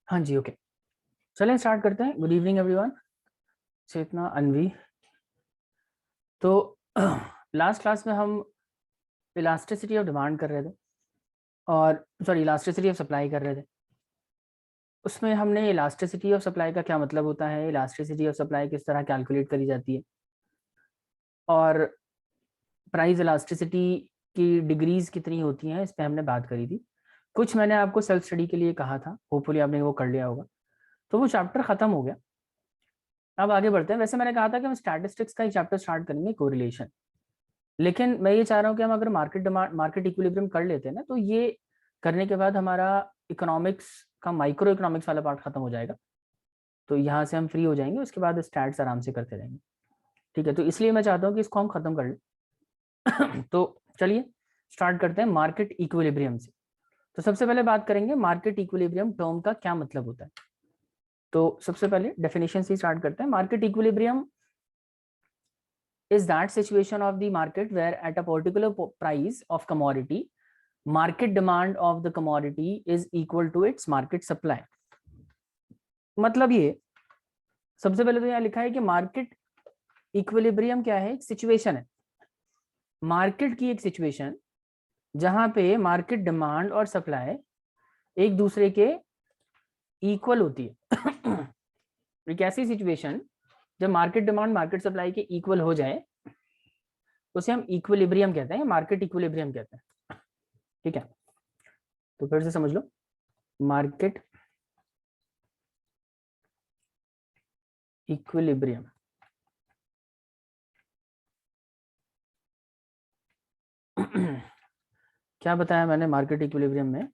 हाँ जी, ओके, चलें स्टार्ट करते हैं। Good evening everyone. Chetna, Anvi. तो लास्ट क्लास में हम इलास्टिसिटी ऑफ डिमांड कर रहे थे, और सॉरी इलास्टिसिटी ऑफ सप्लाई कर रहे थे। उसमें हमने इलास्टिसिटी ऑफ सप्लाई का क्या मतलब होता है, इलास्टिसिटी ऑफ सप्लाई किस तरह कैलकुलेट करी जाती है, और प्राइस इलास्टिसिटी की डिग्रीज कितनी होती हैं, इस पर हमने बात करी थी। कुछ मैंने आपको सेल्फ स्टडी के लिए कहा था, होपफुली आपने वो कर लिया होगा। तो वो चैप्टर खत्म हो गया। अब आगे बढ़ते हैं। वैसे मैंने कहा था कि हम स्टैटिस्टिक्स का ही चैप्टर स्टार्ट करेंगे, कोरिलेशन। लेकिन मैं ये चाह रहा हूँ कि हम अगर मार्केट डिमांड, मार्केट इक्विलिब्रियम कर लेते हैं ना, तो ये करने के बाद हमारा इकोनॉमिक्स का माइक्रो इकोनॉमिक्स वाला पार्ट खत्म हो जाएगा। तो यहाँ से हम फ्री हो जाएंगे, उसके बाद स्टैट्स आराम से करते रहेंगे। ठीक है, तो इसलिए मैं चाहता हूँ कि इसको हम खत्म कर लें। तो चलिए स्टार्ट करते हैं मार्केट इक्विलिब्रियम से। तो सबसे पहले बात करेंगे मार्केट इक्विलिब्रियम टर्म का क्या मतलब होता है। तो सबसे पहले डेफिनेशन से स्टार्ट करते हैं। Market equilibrium is that situation of the market where at a particular price of commodity, market demand of the commodity is equal to its market supply। मतलब ये सबसे पहले तो यहाँ लिखा है कि मार्केट इक्विलिब्रियम क्या है, एक सिचुएशन है, मार्केट की एक सिचुएशन जहां पे मार्केट डिमांड और सप्लाई एक दूसरे के इक्वल होती है। एक ऐसी सिचुएशन जब मार्केट डिमांड मार्केट सप्लाई के इक्वल हो जाए, उसे हम इक्विलिब्रियम कहते हैं, मार्केट इक्विलिब्रियम कहते हैं। ठीक है, तो फिर से समझ लो, मार्केट इक्विलिब्रियम क्या बताया मैंने मार्केट इक्विलिब्रियम में,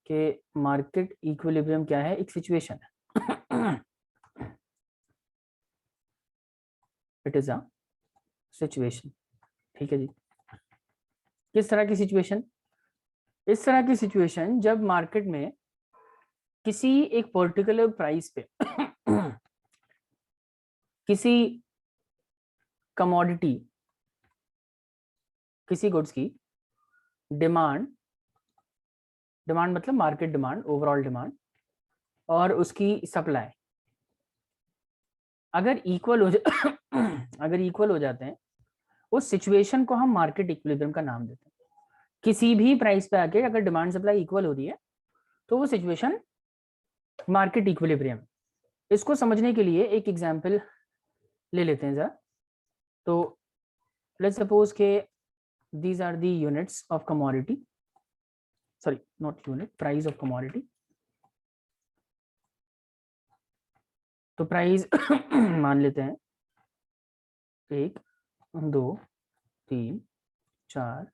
कि मार्केट इक्विलिब्रियम क्या है, एक सिचुएशन है। It is a situation. ठीक है जी। किस तरह की सिचुएशन? इस तरह की सिचुएशन जब मार्केट में किसी एक पर्टिकुलर प्राइस पे किसी कमोडिटी, किसी गुड्स की डिमांड, डिमांड मतलब मार्केट डिमांड, ओवरऑल डिमांड, और उसकी सप्लाई अगर इक्वल हो अगर इक्वल हो जाते हैं, उस सिचुएशन को हम मार्केट इक्विलिब्रियम का नाम देते हैं। किसी भी प्राइस पे आके अगर डिमांड सप्लाई इक्वल हो रही है, तो वो सिचुएशन मार्केट इक्विलिब्रियम। इसको समझने के लिए एक एग्जांपल ले लेते हैं जरा। तो लेट्स सपोज के these are the units of commodity, sorry not unit, price of commodity। तो प्राइस मान लेते हैं 1 2 3 4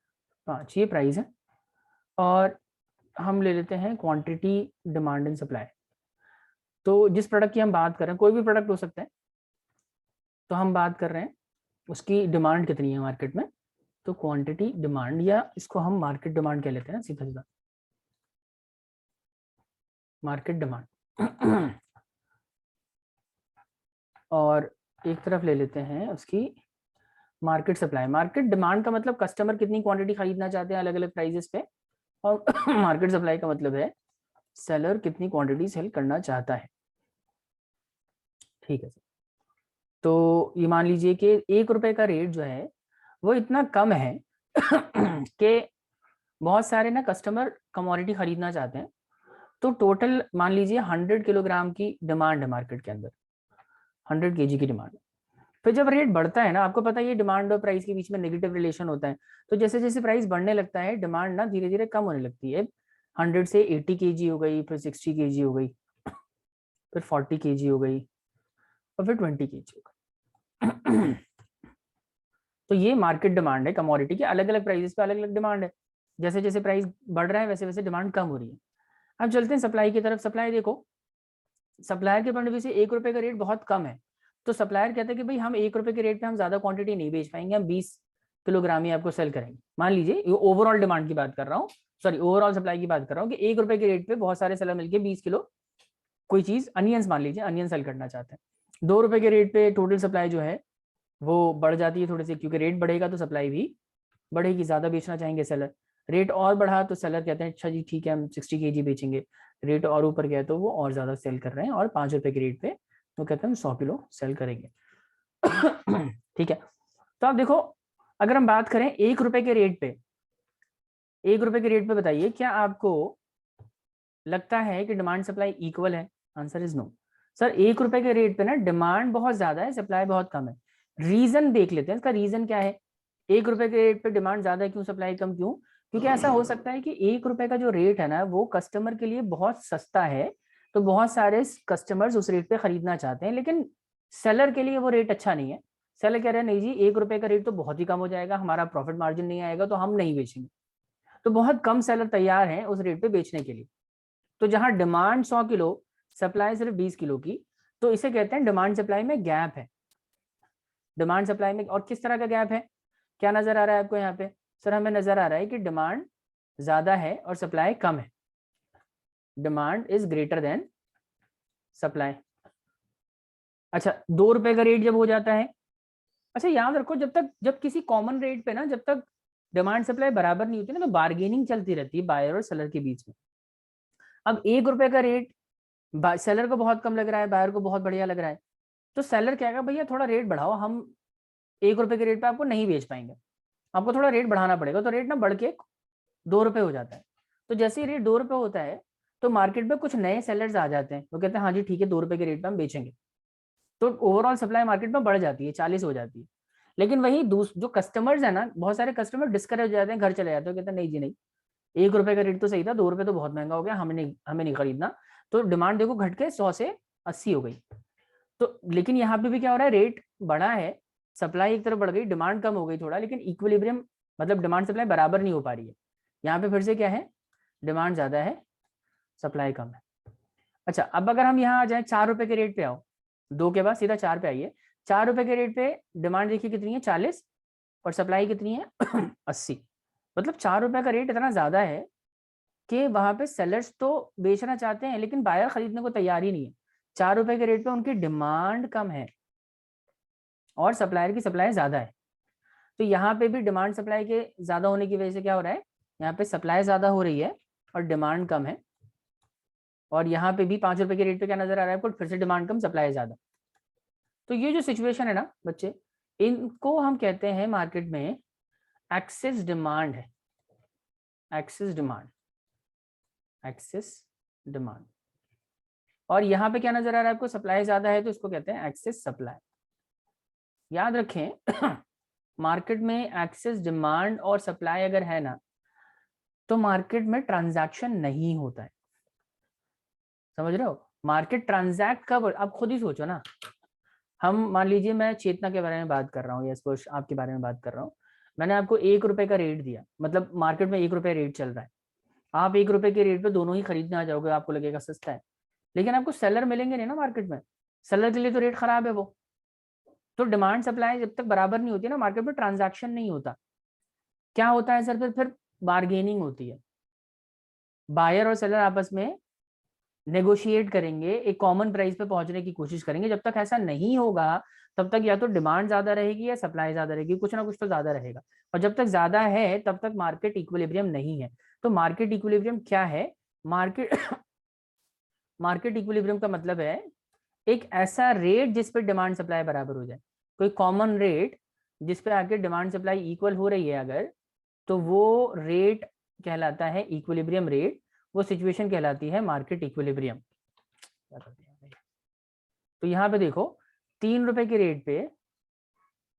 5, ये प्राइस है। और हम ले लेते हैं क्वांटिटी, डिमांड एंड सप्लाई। तो जिस प्रोडक्ट की हम बात कर रहे हैं, कोई भी प्रोडक्ट हो सकता है, तो हम बात कर रहे हैं उसकी डिमांड कितनी है मार्केट में। तो क्वांटिटी डिमांड, या इसको हम मार्केट डिमांड कह लेते हैं ना, सीधा सीधा मार्केट डिमांड। और एक तरफ ले लेते हैं उसकी मार्केट सप्लाई। मार्केट डिमांड का मतलब कस्टमर कितनी क्वांटिटी खरीदना चाहते हैं अलग अलग प्राइसेस पे, और मार्केट सप्लाई का मतलब है सेलर कितनी क्वांटिटी सेल करना चाहता है। ठीक है सर। तो ये मान लीजिए कि 1 रुपए का रेट जो है वो इतना कम है कि बहुत सारे ना कस्टमर कमोडिटी खरीदना चाहते हैं। तो टोटल मान लीजिए 100 किलोग्राम की डिमांड है मार्केट के अंदर, 100 kg की डिमांड। फिर जब रेट बढ़ता है ना, आपको पता है ये डिमांड और प्राइस के बीच में नेगेटिव रिलेशन होता है। तो जैसे जैसे प्राइस बढ़ने लगता है, डिमांड ना धीरे धीरे कम होने लगती है। 100 से 80 kg हो गई, फिर 60 kg हो गई, फिर 40 kg हो गई, और फिर 20 kg हो गई। तो ये मार्केट डिमांड है कमोडिटी की, अलग अलग प्राइसेस पे अलग अलग डिमांड है, जैसे जैसे प्राइस बढ़ रहा है वैसे वैसे डिमांड कम हो रही है। अब चलते हैं सप्लाई की तरफ। सप्लाई देखो, सप्लायर के पॉइंट ऑफ व्यू से 1 रुपए का रेट बहुत कम है, तो सप्लायर कहता है कि भाई हम 1 रुपए के रेट पे हम ज्यादा क्वांटिटी नहीं बेच पाएंगे, हम 20 किलोग्राम ही आपको सेल करेंगे। मान लीजिए ये ओवरऑल डिमांड की बात कर रहा हूँ, सॉरी ओवरऑल सप्लाई की बात कर रहा हूँ कि 1 रुपए के रेट पे बहुत सारे सेलर मिलकर 20 किलो कोई चीज, अनियंस मान लीजिए, अनियन सेल करना चाहते हैं। 2 रुपए के रेट पे टोटल सप्लाई जो है वो बढ़ जाती है थोड़ी सी, क्योंकि रेट बढ़ेगा तो सप्लाई भी बढ़ेगी, ज्यादा बेचना चाहेंगे सेलर। रेट और बढ़ा तो सेलर कहते हैं अच्छा जी ठीक है हम 60 kg बेचेंगे। रेट और ऊपर गया तो वो और ज्यादा सेल कर रहे हैं, और 5 रुपए के रेट पे तो कहते हैं हम 100 किलो सेल करेंगे। ठीक है, तो आप देखो, अगर हम बात करें 1 रुपए के रेट पे, 1 रुपए के रेट पे बताइए क्या आपको लगता है कि डिमांड सप्लाई इक्वल है? Answer is no. सर 1 रुपए के रेट पे ना डिमांड बहुत ज्यादा है, सप्लाई बहुत कम है। रीजन देख लेते हैं, इसका रीजन क्या है? 1 रुपए के रेट पे डिमांड ज्यादा है क्यों, सप्लाई कम क्यों? क्योंकि ऐसा हो सकता है कि 1 रुपए का जो रेट है ना वो कस्टमर के लिए बहुत सस्ता है, तो बहुत सारे कस्टमर्स उस रेट पे खरीदना चाहते हैं, लेकिन सेलर के लिए वो रेट अच्छा नहीं है। सेलर कह रहे हैं नहीं जी 1 रुपए का रेट तो बहुत ही कम हो जाएगा, हमारा प्रॉफिट मार्जिन नहीं आएगा, तो हम नहीं बेचेंगे। तो बहुत कम सेलर तैयार हैं उस रेट पे बेचने के लिए। तो जहां डिमांड 100 किलो, सप्लाई सिर्फ 20 किलो की, तो इसे कहते हैं डिमांड सप्लाई में गैप है। डिमांड सप्लाई में और किस तरह का गैप है, क्या नजर आ रहा है आपको यहाँ पे? सर हमें नजर आ रहा है कि डिमांड ज्यादा है और सप्लाई कम है, demand is greater than supply. अच्छा 2 रुपए का रेट जब हो जाता है, अच्छा याद रखो जब किसी कॉमन रेट पे ना, जब तक डिमांड सप्लाई बराबर नहीं होती ना, तो बार्गेनिंग चलती रहती है बायर और सेलर के बीच में। अब 1 रुपए का रेट सेलर को बहुत कम लग रहा है, बायर को बहुत बढ़िया लग रहा है, तो सेलर क्या कहेगा भैया थोड़ा रेट बढ़ाओ, हम 1 रुपए के रेट पे आपको नहीं बेच पाएंगे, आपको थोड़ा रेट बढ़ाना पड़ेगा। तो रेट ना बढ़ के 2 रुपए हो जाता है। तो जैसे ही रेट 2 रुपए होता है तो मार्केट में कुछ नए सेलर्स आ जाते हैं, वो कहते हैं हाँ जी ठीक है 2 रुपए के रेट पे हम बेचेंगे, तो ओवरऑल सप्लाई मार्केट में बढ़ जाती है, 40 हो जाती है। लेकिन वही जो कस्टमर्स है ना, बहुत सारे कस्टमर डिस्करेज हो जाते हैं, घर चले जाते हैं, कहते हैं नहीं जी नहीं, 1 रुपए का रेट तो सही था, 2 रुपए तो बहुत महंगा हो गया, हमें नहीं खरीदना। तो डिमांड देखो घट के 100 से 80 हो गई। तो लेकिन यहाँ पे भी क्या हो रहा है, रेट बढ़ा है, सप्लाई एक तरफ बढ़ गई, डिमांड कम हो गई थोड़ा, लेकिन इक्विलिब्रियम मतलब डिमांड सप्लाई बराबर नहीं हो पा रही है। यहाँ पे फिर से क्या है, डिमांड ज्यादा है, सप्लाई कम है। अच्छा अब अगर हम यहाँ आ जाए 4 रुपए के रेट पे आओ, 2 के बाद सीधा 4 पे आइए। 4 रुपए के रेट पे डिमांड देखिए कितनी है, 40, और सप्लाई कितनी है 80। मतलब 4 रुपए का रेट इतना ज्यादा है कि वहां पे सेलर्स तो बेचना चाहते हैं लेकिन बायर खरीदने को तैयार ही नहीं है। 4 रुपए के रेट पे उनकी डिमांड कम है और सप्लायर की सप्लाई ज्यादा है। तो यहाँ पे भी डिमांड सप्लाई के ज्यादा होने की वजह से क्या हो रहा है, यहाँ पे सप्लाई ज्यादा हो रही है और डिमांड कम है। और यहाँ पे भी 5 रुपए के रेट पे क्या नजर आ रहा है आपको, फिर से डिमांड कम सप्लाई ज्यादा। तो ये जो सिचुएशन है ना बच्चे, इनको हम कहते हैं मार्केट में एक्सेस डिमांड है, एक्सेस डिमांड, एक्सेस डिमांड। और यहाँ पे क्या नजर आ रहा है आपको, सप्लाई ज्यादा है, तो इसको कहते हैं एक्सेस सप्लाई। याद रखें मार्केट में एक्सेस डिमांड और सप्लाई अगर है ना, तो मार्केट में ट्रांजैक्शन नहीं होता है। समझ रहे हो, मार्केट ट्रांजैक्ट कब, आप खुद ही सोचो ना। हम मान लीजिए मैं चेतना के बारे में बात कर रहा हूँ या स्पर्श आपके बारे में बात कर रहा हूँ, मैंने आपको 1 रुपए का रेट दिया, मतलब मार्केट में 1 रुपए रेट चल रहा है, आप 1 रुपए के रेट पे दोनों ही खरीदने आ जाओगे, आपको लगेगा सस्ता है, लेकिन आपको सेलर मिलेंगे नहीं ना मार्केट में, सेलर के लिए तो रेट खराब है वो। तो डिमांड सप्लाई जब तक बराबर नहीं होती ना, मार्केट में ट्रांजैक्शन नहीं होता। क्या होता है सर, फिर बार्गेनिंग होती है, बायर और सेलर आपस में नेगोशिएट करेंगे, एक कॉमन प्राइस पे पहुंचने की कोशिश करेंगे। जब तक ऐसा नहीं होगा तब तक या तो डिमांड ज्यादा रहेगी या सप्लाई ज्यादा रहेगी, कुछ ना कुछ तो ज्यादा रहेगा। और जब तक ज्यादा है तब तक मार्केट इक्विलिब्रियम नहीं है। तो मार्केट इक्विलिब्रियम क्या है, मार्केट मार्केट इक्विलिब्रियम का मतलब है एक ऐसा रेट जिस पे डिमांड सप्लाई बराबर हो जाए, कोई कॉमन रेट जिस पे आके डिमांड सप्लाई इक्वल हो रही है अगर, तो वो रेट कहलाता है इक्विलिब्रियम रेट, वो सिचुएशन कहलाती है मार्केट इक्विलिब्रियम। तो यहाँ पे देखो 3 रुपए के रेट पे,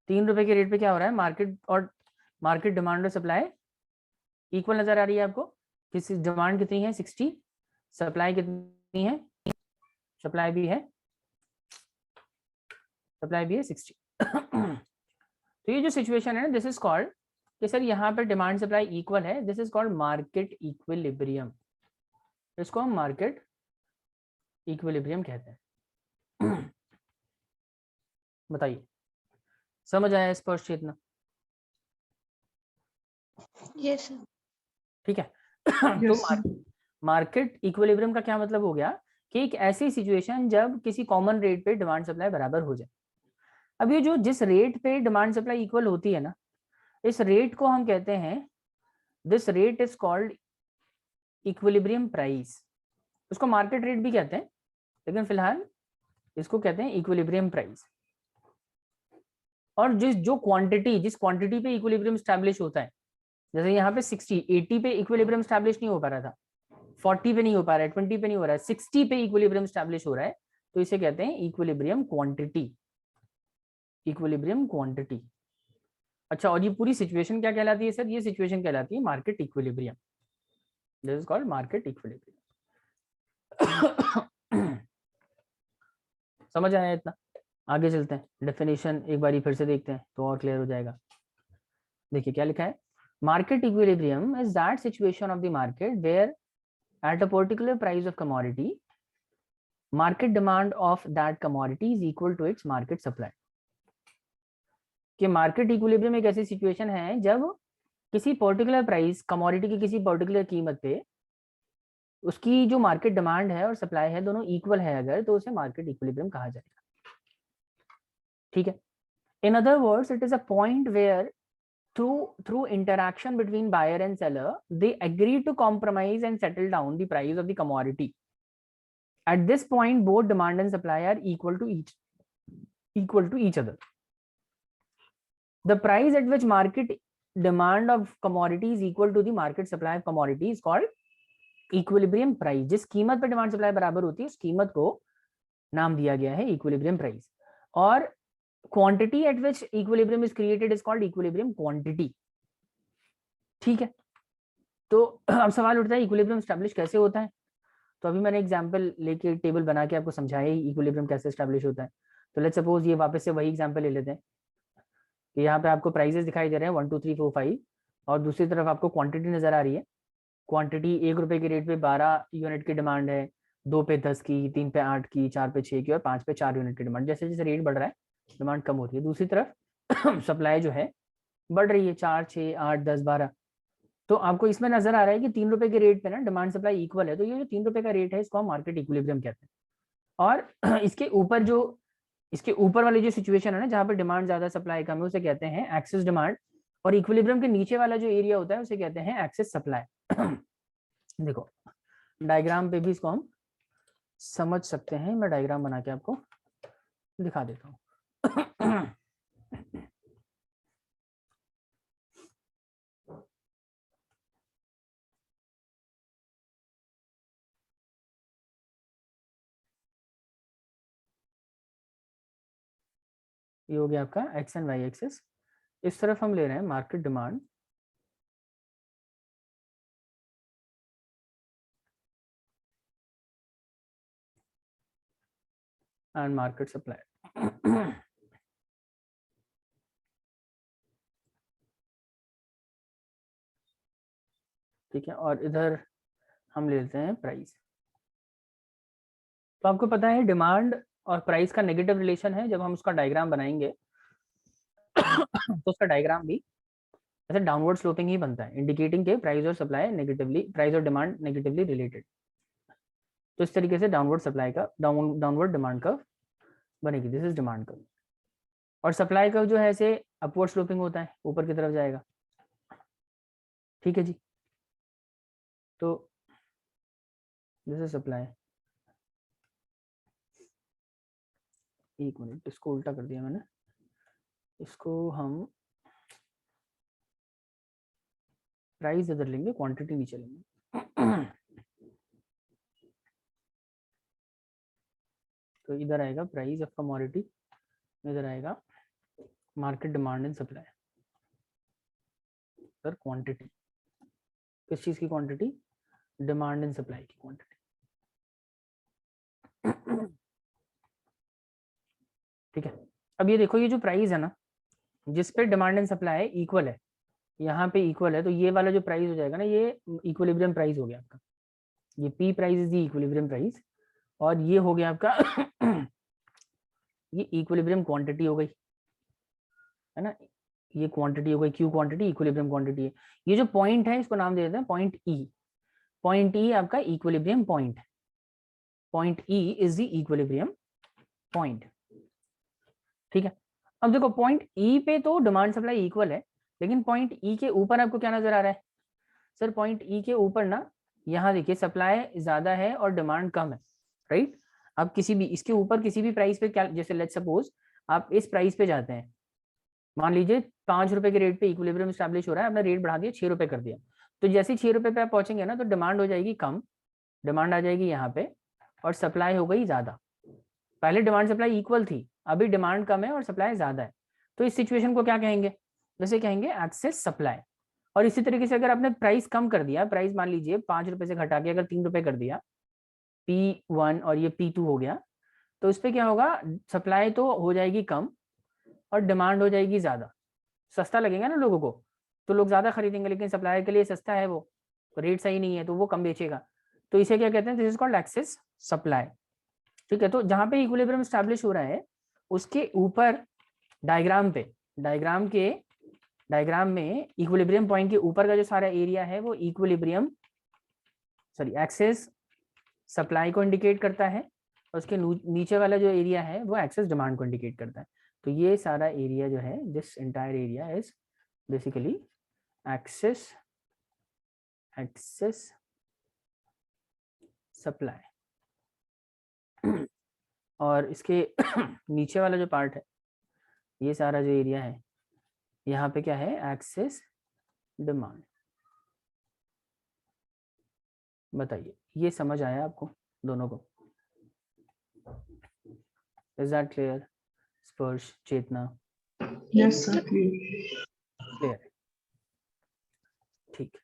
3 रुपए के रेट पे क्या हो रहा है, मार्केट डिमांड और सप्लाई इक्वल नजर आ रही है आपको। किस डिमांड कितनी है 60, सप्लाई कितनी है, सप्लाई भी है 60। तो ये जो सिचुएशन है ना, दिस इज कॉल्ड कि सर यहाँ पर डिमांड सप्लाई इक्वल है, this is called market equilibrium, इसको हम मार्केट इक्विलिब्रियम कहते हैं। बताइए, समझ आया स्पष्ट चेतना? Yes sir. ठीक है। तो मार्केट इक्विलिब्रियम का क्या मतलब हो गया कि एक ऐसी सिचुएशन जब किसी कॉमन रेट पे डिमांड सप्लाई बराबर हो जाए। अब ये जो जिस रेट पे डिमांड सप्लाई इक्वल होती है ना, इस रेट को हम कहते हैं, this rate is called equilibrium price. उसको मार्केट रेट भी कहते हैं, लेकिन फिलहाल इसको कहते हैं इक्विलिब्रियम प्राइस। और जिस क्वांटिटी पे इक्विलिब्रियम स्टैब्लिश होता है, जैसे यहाँ पे 60 80 पे इक्विलिब्रियम स्टैब्लिश नहीं हो पा रहा था, 40 पे नहीं हो पा रहा है, 20 पे नहीं हो रहा है, 60 पे इक्विलिब्रियम स्टैब्लिश हो रहा है, तो इसे कहते हैं इक्विलिब्रियम क्वांटिटी, इक्विलिब्रियम क्वांटिटी। अच्छा, और ये पूरी सिचुएशन क्या कहलाती है सर? ये सिचुएशन कहलाती है market equilibrium, this is called market equilibrium. समझ आया इतना? आगे चलते हैं, डेफिनेशन एक बारी फिर से देखते हैं तो और क्लियर हो जाएगा। देखिए क्या लिखा है, market equilibrium is that situation of the market where at a particular price of commodity, market demand of that commodity is equal to its market supply। कि मार्केट इक्विलिब्रियम एक ऐसी सिचुएशन है जब किसी पर्टिकुलर प्राइस कमोडिटी की किसी particular कीमत पे उसकी जो मार्केट डिमांड है और सप्लाई है दोनों इक्वल है अगर, तो उसे मार्केट इक्विलिब्रियम कहा जाएगा। ठीक है। In other words, it is a point where through interaction between buyer and seller, they agree to compromise and settle down the price of the commodity. At this point, both demand and supply are equal to each other. The price at which market demand of commodity is equal to the market supply of commodity is called equilibrium price। जिस कीमत पर demand supply बराबर होती है उस कीमत को नाम दिया गया है इक्विलिब्रियम प्राइस। और quantity eight which equilibrium is created is called equilibrium quantity. ठीक है। तो अब सवाल उठता है इक्विलिब्रियम स्टैब्लिश कैसे होता है? तो अभी मैंने एग्जांपल लेके टेबल बना के आपको समझाया ही इक्विलिब्रियम कैसे स्टैब्लिश होता है। तो लेट्स सपोज ये वापस से वही एग्जांपल ले लेते हैं कि यहाँ पे आपको प्राइजेस दिखाई दे रहे हैं 1 2 3 4 5 और दूसरी तरफ आपको क्वांटिटी नजर आ रही है। क्वांटिटी 1 रुपए के रेट पे 12 यूनिट की डिमांड है, 2 पे 10 की, 3 पे 8 की, 4 पे 6 की और 5 पे 4 यूनिट की डिमांड। जैसे जैसे रेट बढ़ रहा है डिमांड कम हो रही है। दूसरी तरफ सप्लाई जो है बढ़ रही है, 4 6 8 10 12। तो आपको इसमें नजर आ रहा है कि 3 रुपए के रेट पे ना डिमांड सप्लाई इक्वल है, तो ये जो 3 रुपए का रेट है इसको हम मार्केट इक्विलिब्रियम कहते हैं। और इसके ऊपर वाली जो सिचुएशन है ना जहाँ पे डिमांड ज्यादा सप्लाई कम है उसे कहते हैं एक्सेस डिमांड, और इक्विलिब्रियम के नीचे वाला जो एरिया होता है उसे कहते हैं एक्सेस सप्लाई। देखो डायग्राम पे भी इसको हम समझ सकते हैं, मैं डायग्राम बना के आपको दिखा देता हूँ। ये हो गया आपका एक्स एंड वाई एक्सेस। इस तरफ हम ले रहे हैं market demand and market supply. ठीक है, और इधर हम ले लेते हैं प्राइस। तो आपको पता है डिमांड और प्राइस का नेगेटिव रिलेशन है, जब हम उसका डायग्राम बनाएंगे तो उसका डायग्राम भी ऐसे डाउनवर्ड स्लोपिंग ही बनता है, इंडिकेटिंग के प्राइस और सप्लाई नेगेटिवली, प्राइस और डिमांड नेगेटिवली रिलेटेड। तो इस तरीके से डाउनवर्ड सप्लाई का डाउनवर्ड डिमांड कर्व बनेगी, दिस इज डिमांड कर्व। और सप्लाई कर्व जो है ऐसे अपवर्ड स्लोपिंग होता है, ऊपर की तरफ जाएगा। ठीक है जी। तो दिस इज सप्लाई। एक मिनट, इसको उल्टा कर दिया मैंने, इसको हम प्राइस इधर लेंगे, क्वांटिटी नीचे लेंगे। तो इधर आएगा प्राइस ऑफ कमोडिटी, इधर आएगा market demand and supply, sir quantity किस चीज की क्वांटिटी? डिमांड एंड सप्लाई की क्वांटिटी। ठीक है। अब ये देखो, ये जो प्राइस है ना, जिस पे डिमांड एंड सप्लाई इक्वल है, यहाँ पे इक्वल है, तो ये वाला जो प्राइस हो जाएगा ना, ये इक्विलिब्रियम प्राइस हो गया आपका, ये P price is the equilibrium price, और ये हो गया आपका ये इक्विलिब्रियम क्वांटिटी हो गई, है ना, ये क्वांटिटी हो गई, क्यू क्वांटिटी इक्विलिब्रियम क्वांटिटी है। ये जो पॉइंट है इसको नाम दे देते हैं पॉइंट ई। पॉइंट ई आपका equilibrium point, point E is the equilibrium point, ठीक है। अब देखो पॉइंट ई पे तो डिमांड सप्लाई इक्वल है, लेकिन पॉइंट ई के ऊपर आपको क्या नजर आ रहा है सर? पॉइंट ई के ऊपर ना, यहाँ देखिए सप्लाई ज्यादा है और डिमांड कम है, राइट। अब किसी भी इसके ऊपर किसी भी प्राइस पे क्या, जैसे लेट्स सपोज आप इस प्राइस पे जाते हैं, मान लीजिए 5 रुपए के रेट पे इक्विलिब्रियम स्टैब्लिश हो रहा है, आपने रेट बढ़ा दिया 6 रुपए कर दिया, तो जैसे ही 6 रुपए पे आप पहुंचेंगे ना, तो डिमांड हो जाएगी कम, डिमांड आ जाएगी यहाँ पे, और सप्लाई हो गई ज्यादा। पहले डिमांड सप्लाई इक्वल थी, अभी डिमांड कम है और सप्लाई ज्यादा है, तो इस सिचुएशन को क्या कहेंगे? जैसे कहेंगे एक्सेस सप्लाई। और इसी तरीके से अगर आपने प्राइस कम कर दिया, प्राइस मान लीजिए 5 रुपए से घटा के अगर 3 रुपए कर दिया, P1 और ये P2 हो गया, तो इस पे क्या होगा? सप्लाई तो हो जाएगी कम और डिमांड हो जाएगी ज्यादा। सस्ता लगेगा ना लोगों को, तो लोग ज्यादा खरीदेंगे, लेकिन सप्लायर के लिए सस्ता है वो, रेट सही नहीं है तो वो कम बेचेगा, तो इसे क्या कहते हैं? This is called excess supply, ठीक है। तो जहां पे इक्विलिब्रियम स्टैब्लिश हो रहा है उसके ऊपर डायग्राम में इक्विलिब्रियम पॉइंट के ऊपर का जो सारा एरिया है वो एक्सेस सप्लाई को इंडिकेट करता है, और उसके नीचे वाला जो एरिया है वो एक्सेस डिमांड को इंडिकेट करता है। तो ये सारा एरिया जो है, this entire area is basically excess supply. और इसके नीचे वाला जो पार्ट है, ये सारा जो एरिया है, यहाँ पे क्या है? Excess demand. बताइए ये समझ आया आपको दोनों को? Is that clear? स्पर्श, चेतना? यस सर, क्लियर, ठीक।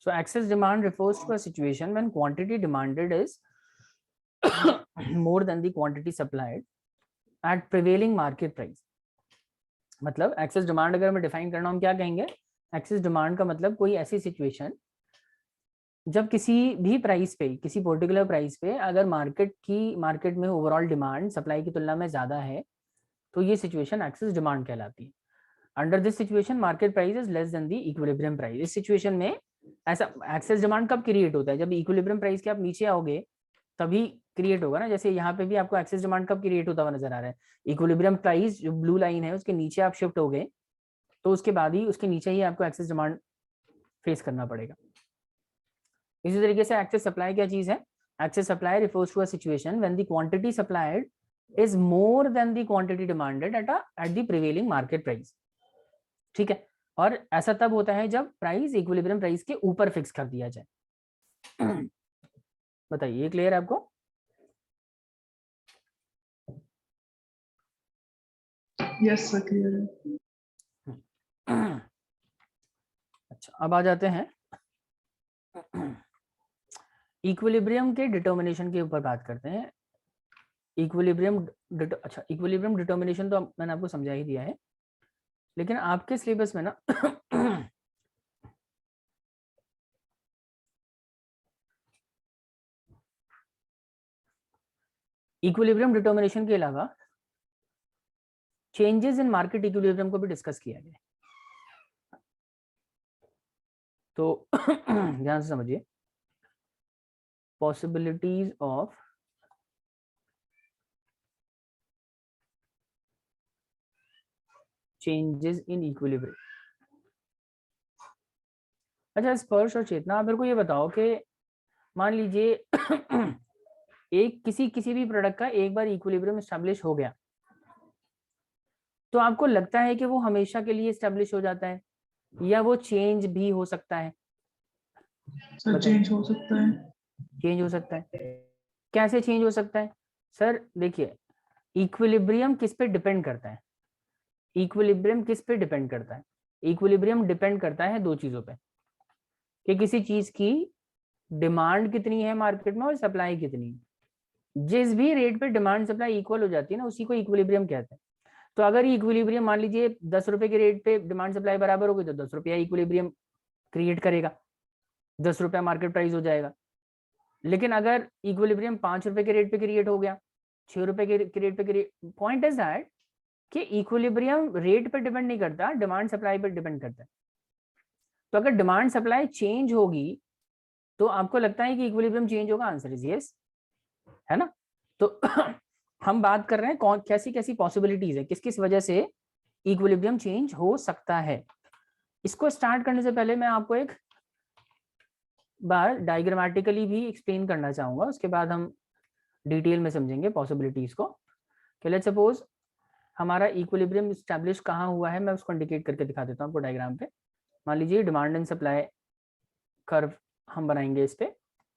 So excess demand refers to a situation when quantity demanded is more than the quantity supplied at prevailing market price. मतलब एक्सेस डिमांड अगर मैं डिफाइन करना हूं, क्या कहेंगे? एक्सेस डिमांड का मतलब कोई ऐसी सिचुएशन जब किसी भी प्राइस पे, किसी पर्टिकुलर प्राइस पे अगर मार्केट में ओवरऑल डिमांड सप्लाई की तुलना में ज्यादा है, तो ये सिचुएशन एक्सेस डिमांड कहलाती है। Under this situation market price is less than the equilibrium price. इस सिचुएशन में ऐसा एक्सेस डिमांड कब क्रिएट होता है? जब इक्विलिब्रियम प्राइस के आप नीचे आओगे तभी क्रिएट होगा ना। जैसे यहाँ पे भी आपको एक्सेस डिमांड कब क्रिएट होता हुआ नजर आ रहा है? इक्विलिब्रियम प्राइस जो ब्लू लाइन है उसके नीचे आप शिफ्ट हो गए, तो उसके बाद ही उसके नीचे ही आपको एक्सेस डिमांड फेस करना पड़ेगा। इसी तरीके से एक्सेस सप्लाई क्या चीज है? Excess supply refers to a situation when the quantity supplied is more than the quantity demanded at the prevailing market price, ठीक है। और ऐसा तब होता है जब प्राइस इक्विलिब्रियम प्राइस के ऊपर फिक्स कर दिया जाए। बताइए ये क्लियर है आपको? यस सर, क्लियर है। अच्छा, अब आ जाते हैं इक्विलिब्रियम के डिटर्मिनेशन के ऊपर बात करते हैं। इक्विलिब्रियम डिटर्मिनेशन तो मैंने आपको समझा ही दिया है, लेकिन आपके सिलेबस में ना इक्विलिब्रियम डिटर्मिनेशन के अलावा चेंजेस इन मार्केट इक्विलिब्रियम को भी डिस्कस किया गया, तो ध्यान से समझिए। Possibilities of changes in equilibrium. अच्छा स्पर्श और चेतना, आप मेरे को ये बताओ कि मान लीजिए एक किसी भी प्रोडक्ट का एक बार इक्विलिब्रियम एस्टेब्लिश हो गया, तो आपको लगता है कि वो हमेशा के लिए एस्टेब्लिश हो जाता है या वो चेंज भी हो सकता है? सर चेंज हो सकता है। चेंज हो सकता है, कैसे चेंज हो सकता है? सर देखिए, इक्विलिब्रियम किस पे डिपेंड करता है? इक्विलिब्रियम किस पे डिपेंड करता है? इक्विलिब्रियम डिपेंड करता है दो चीजों पे, कि किसी चीज की डिमांड कितनी है मार्केट में और सप्लाई कितनी है। जिस भी रेट पे डिमांड सप्लाई इक्वल हो जाती है ना, उसी को इक्विलिब्रियम कहते हैं। तो अगर इक्विलिब्रियम मान लीजिए 10 रुपए के रेट पे डिमांड सप्लाई बराबर होगी तो 10 रुपया इक्विलिब्रियम क्रिएट करेगा, 10 रुपया मार्केट प्राइस हो जाएगा। लेकिन अगर इक्विलिब्रियम 5 रुपए के रेट पे क्रिएट हो गया, 6 रुपए के रेट पे क्रिएट, पॉइंट इज दैट कि इक्विलिब्रियम रेट पे डिपेंड नहीं करता, डिमांड सप्लाई पे डिपेंड करता है। तो अगर डिमांड सप्लाई चेंज होगी तो आपको लगता है कि इक्विलिब्रियम चेंज होगा? आंसर इज यस, है ना। तो हम बात कर रहे हैं कौन कैसी कैसी पॉसिबिलिटीज है, किस किस वजह से इक्विलिब्रियम चेंज हो सकता है। इसको स्टार्ट करने से पहले मैं आपको एक बार डायग्रामेटिकली भी एक्सप्लेन करना चाहूंगा, उसके बाद हम डिटेल में समझेंगे पॉसिबिलिटीज को। कि लेट्स सपोज हमारा इक्विलिब्रियम स्टैब्लिश कहाँ हुआ है, मैं उसको इंडिकेट करके दिखा देता हूँ आपको डायग्राम पे। मान लीजिए डिमांड एंड सप्लाई कर्व हम बनाएंगे इस पे,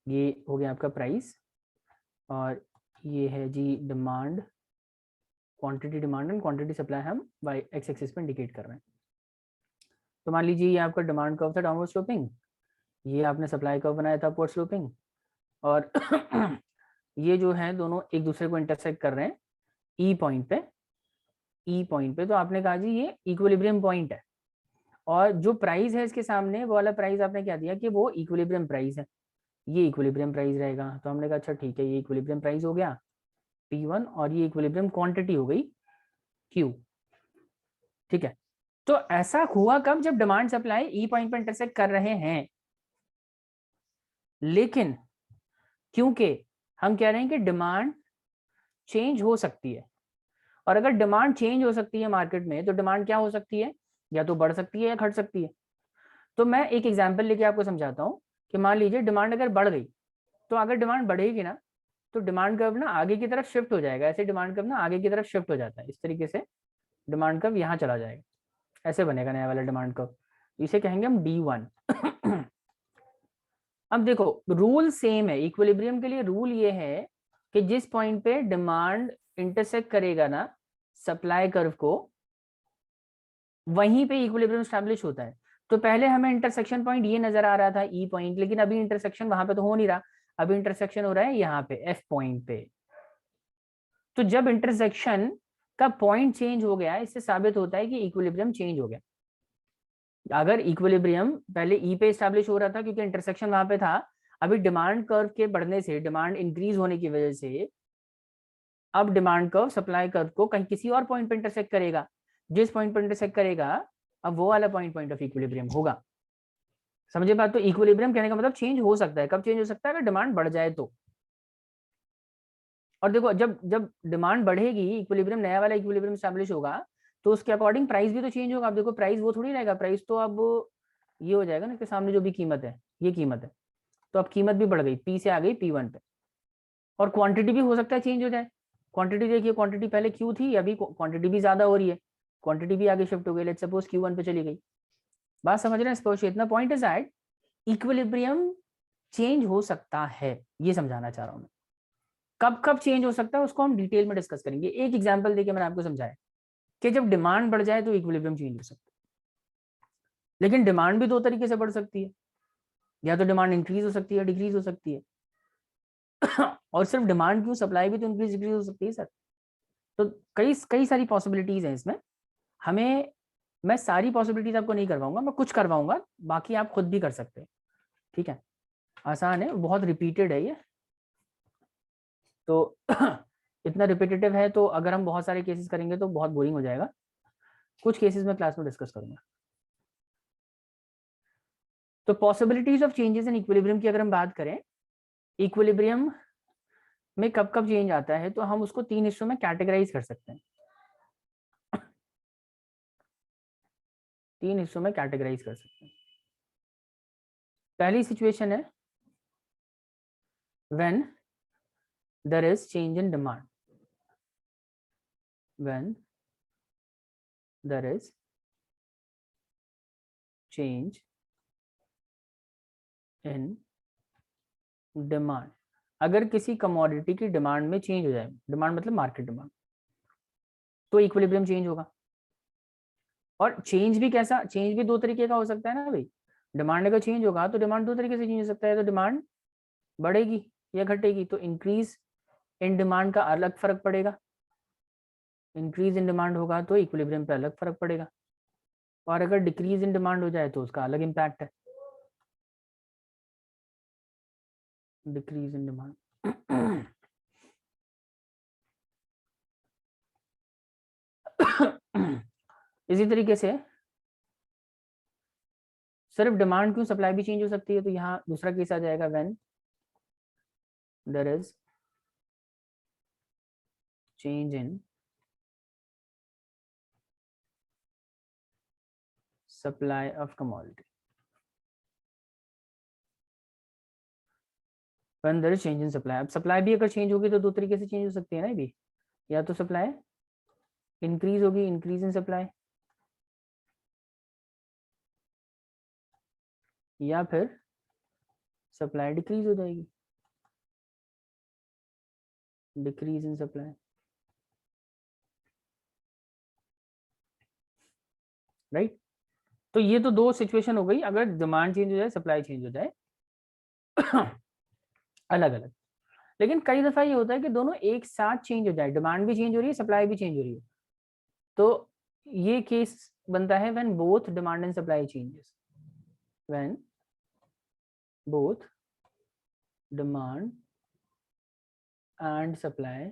ये हो गया आपका प्राइस और ये है जी demand, quantity demand and quantity supply हम वाई एक्स एक्सिस पे इंडिकेट कर रहे हैं। तो मान लीजिए ये आपका डिमांड कर्व था डाउनवर्ड स्लोपिंग, ये आपने सप्लाई कर्व बनाया था अपवर्ड स्लोपिंग, और ये जो है दोनों एक दूसरे को इंटरसेक्ट कर रहे हैं ई पॉइंट पे, ई पॉइंट पे। तो आपने कहा जी ये इक्विलिब्रियम पॉइंट है, और जो प्राइस है इसके सामने वो वाला प्राइस आपने क्या दिया कि वो इक्विलिब्रियम प्राइस है, ये इक्विलिब्रियम प्राइस रहेगा। तो हमने कहा अच्छा ठीक है, ये इक्विलिब्रियम प्राइस हो गया P1 और ये इक्विलिब्रियम क्वांटिटी हो गई Q, ठीक है। तो ऐसा हुआ कब? जब डिमांड सप्लाई ई पॉइंट पर इंटरसेक्ट कर रहे हैं। लेकिन क्योंकि हम कह रहे हैं कि डिमांड चेंज हो सकती है, और अगर डिमांड चेंज हो सकती है मार्केट में तो डिमांड क्या हो सकती है, या तो बढ़ सकती है या घट सकती है। तो मैं एक एग्जांपल लेके आपको समझाता हूं कि मान लीजिए डिमांड अगर बढ़ गई, तो अगर डिमांड बढ़ेगी ना तो डिमांड कर्व ना आगे की तरफ शिफ्ट हो जाएगा, ऐसे डिमांड कर्व ना आगे की तरफ शिफ्ट हो जाता है, इस तरीके से डिमांड कर्व यहाँ चला जाएगा, ऐसे बनेगा नया वाला डिमांड कर्व, इसे कहेंगे हम D1। अब देखो रूल सेम है, इक्विलिब्रियम के लिए रूल ये है कि जिस पॉइंट पे डिमांड इंटरसेक्ट करेगा ना सप्लाई कर्व को, वहीं पे इक्विलिब्रियम स्टैब्लिश होता है। तो पहले हमें इंटरसेक्शन पॉइंट ये नजर आ रहा था ई पॉइंट, लेकिन अभी इंटरसेक्शन वहां पे तो हो नहीं रहा, अभी इंटरसेक्शन हो रहा है यहाँ पे एफ पॉइंट पे। तो जब इंटरसेक्शन का पॉइंट चेंज हो गया, इससे साबित होता है कि इक्विलिब्रियम चेंज हो गया। अगर इक्विलिब्रियम पहले ई पे स्टैब्लिश हो रहा था क्योंकि इंटरसेक्शन वहां पे था, अभी डिमांड कर्व के बढ़ने से, डिमांड इंक्रीज होने की वजह से अब डिमांड कर्व सप्लाई कर्व को कहीं किसी और पॉइंट पे इंटरसेक्ट करेगा, जिस पॉइंट पर इंटरसेक्ट करेगा अब वो वाला पॉइंट ऑफ इक्विलिब्रियम होगा। समझे बात? तो इक्विलिब्रियम कहने का मतलब चेंज हो सकता है। कब चेंज हो सकता है? अगर डिमांड बढ़ जाए तो। और देखो जब जब डिमांड बढ़ेगी, इक्विलिब्रियम नया वाला इक्विलिब्रियम स्टैब्लिश होगा, तो उसके अकॉर्डिंग प्राइस भी तो चेंज होगा। अब देखो प्राइस वो थोड़ी रहेगा, प्राइस तो अब ये हो जाएगा ना कि सामने जो भी कीमत है ये कीमत है, तो अब कीमत भी बढ़ गई, P से आ गई P1 पे। और क्वांटिटी भी हो सकता है चेंज हो जाए। क्वांटिटी देखिए, क्वांटिटी पहले Q थी, अभी क्वांटिटी भी ज्यादा हो रही है, क्वांटिटी भी आगे शिफ्ट हो गई, लेट्स सपोज Q1 पे चली गई। बात समझ रहे हैं स्पष्ट? इतना point is that equilibrium change हो सकता है, ये समझाना चाह रहा हूं मैं। कब कब चेंज हो सकता है उसको हम डिटेल में डिस्कस करेंगे। एक एग्जांपल देके मैंने आपको समझाया कि जब डिमांड बढ़ जाए तो इक्विलिब्रियम चेंज हो सकता है। लेकिन डिमांड भी दो तरीके से बढ़ सकती है, या तो डिमांड इंक्रीज हो सकती है, डिक्रीज हो सकती है। और सिर्फ डिमांड क्यों, सप्लाई भी तो इंक्रीज डिक्रीज हो सकती है सर। तो कई कई सारी पॉसिबिलिटीज हैं इसमें। हमें, मैं सारी पॉसिबिलिटीज आपको नहीं करवाऊंगा, मैं कुछ करवाऊंगा, बाकी आप खुद भी कर सकते हैं, ठीक है। आसान है, बहुत रिपीटेड है ये, तो इतना रिपीटेटिव है तो अगर हम बहुत सारे केसेस करेंगे तो बहुत बोरिंग हो जाएगा। कुछ केसेस में क्लास में डिस्कस करूंगा। तो possibilities of changes in equilibrium की अगर हम बात करें, इक्विलिब्रियम में कब कब चेंज आता है, तो हम उसको 3 हिस्सों में कैटेगराइज कर सकते हैं। 3 हिस्सों में कैटेगराइज कर सकते हैं। पहली सिचुएशन है when there is change in demand, when there is change in demand. अगर किसी कमोडिटी की डिमांड में चेंज हो जाए, डिमांड मतलब मार्केट डिमांड, तो इक्विलिब्रियम चेंज होगा। और चेंज भी कैसा, चेंज भी दो तरीके का हो सकता है ना भाई। डिमांड अगर चेंज होगा तो डिमांड दो तरीके से चेंज हो सकता है, तो डिमांड बढ़ेगी या घटेगी, तो इंक्रीज इन डिमांड का अलग फर्क पड़ेगा, इंक्रीज इन डिमांड होगा तो इक्विलिब्रियम पे अलग फर्क पड़ेगा, और अगर डिक्रीज इन डिमांड हो जाए तो उसका अलग इम्पैक्ट है, डिक्रीज इन डिमांड। इसी तरीके से सिर्फ डिमांड क्यों, सप्लाई भी चेंज हो सकती है, तो यहाँ दूसरा केस आ जाएगा when there is change in supply of commodity, when there is change in supply. अब सप्लाई भी अगर चेंज होगी तो दो तरीके से चेंज हो सकती है ना, भी या तो सप्लाई इंक्रीज होगी, इंक्रीज इन सप्लाई, या फिर सप्लाई डिक्रीज हो जाएगी, डिक्रीज इन सप्लाई, राइट। तो ये तो दो सिचुएशन हो गई, अगर डिमांड चेंज हो जाए, सप्लाई चेंज हो जाए अलग अलग। लेकिन कई दफा ये होता है कि दोनों एक साथ चेंज हो जाए, डिमांड भी चेंज हो रही है, सप्लाई भी चेंज हो रही है, तो ये केस बनता है when both demand and supply changes, when both demand and supply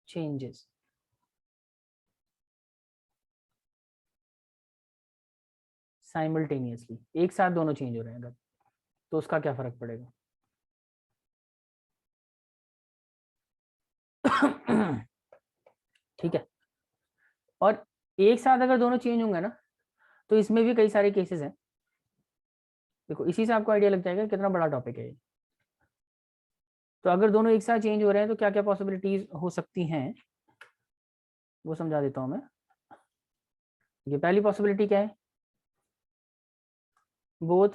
changes. Simultaneously, एक साथ दोनों चेंज हो रहे हैं अगर, तो उसका क्या फर्क पड़ेगा? ठीक है। और एक साथ अगर दोनों चेंज होंगे ना, तो इसमें भी कई सारे केसेस हैं। देखो इसी से आपको आइडिया लग जाएगा कितना बड़ा टॉपिक है ये। तो अगर दोनों एक साथ चेंज हो रहे हैं तो क्या क्या पॉसिबिलिटीज हो सकती हैं, वो समझा देता हूं मैं। ये पहली पॉसिबिलिटी क्या है, बोथ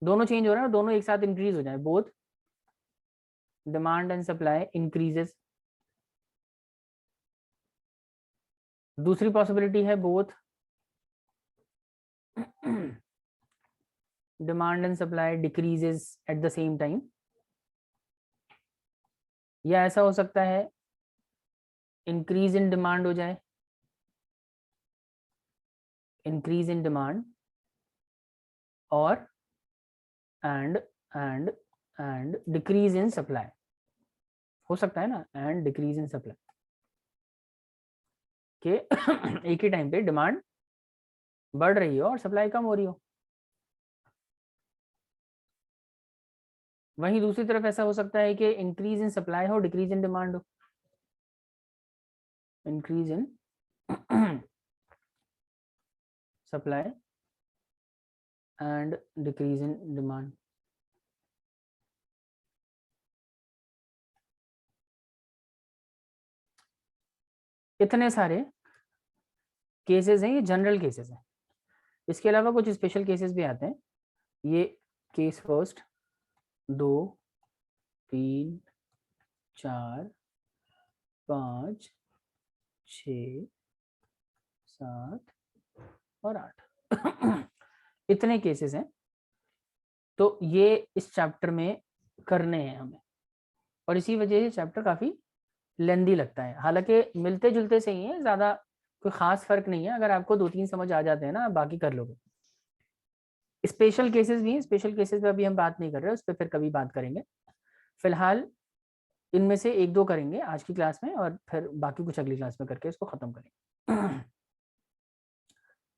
दोनों चेंज हो रहे हैं और दोनों एक साथ इंक्रीज हो जाए, both demand and supply increases. दूसरी पॉसिबिलिटी है both demand and supply decreases at the same time, या ऐसा हो सकता है इंक्रीज इन डिमांड हो जाए, इंक्रीज इन डिमांड और and and and decrease in supply, हो सकता है ना, एंड डिक्रीज इन सप्लाई के एक ही टाइम पे डिमांड बढ़ रही हो और सप्लाई कम हो रही हो। वहीं दूसरी तरफ ऐसा हो सकता है कि इंक्रीज इन सप्लाई हो, डिक्रीज इन डिमांड हो, increase in supply and decrease in demand. इतने सारे केसेस हैं, ये जनरल केसेस हैं। इसके अलावा कुछ स्पेशल केसेस भी आते हैं। ये केस फर्स्ट, 2, 3, 4, 5, 6, 7 और 8 इतने केसेस हैं। तो ये इस चैप्टर में करने हैं हमें, और इसी वजह से चैप्टर काफ़ी लेंदी लगता है। हालांकि मिलते जुलते से ही है, ज़्यादा कोई ख़ास फर्क नहीं है। अगर आपको 2-3 समझ आ जाते हैं ना, आप बाकी कर लोगे। स्पेशल केसेस भी हैं, स्पेशल केसेस पे अभी हम बात नहीं कर रहे, उस पर फिर कभी बात करेंगे। फिलहाल इनमें से 1-2 करेंगे आज की क्लास में, और फिर बाकी कुछ अगली क्लास में करके इसको ख़त्म करेंगे।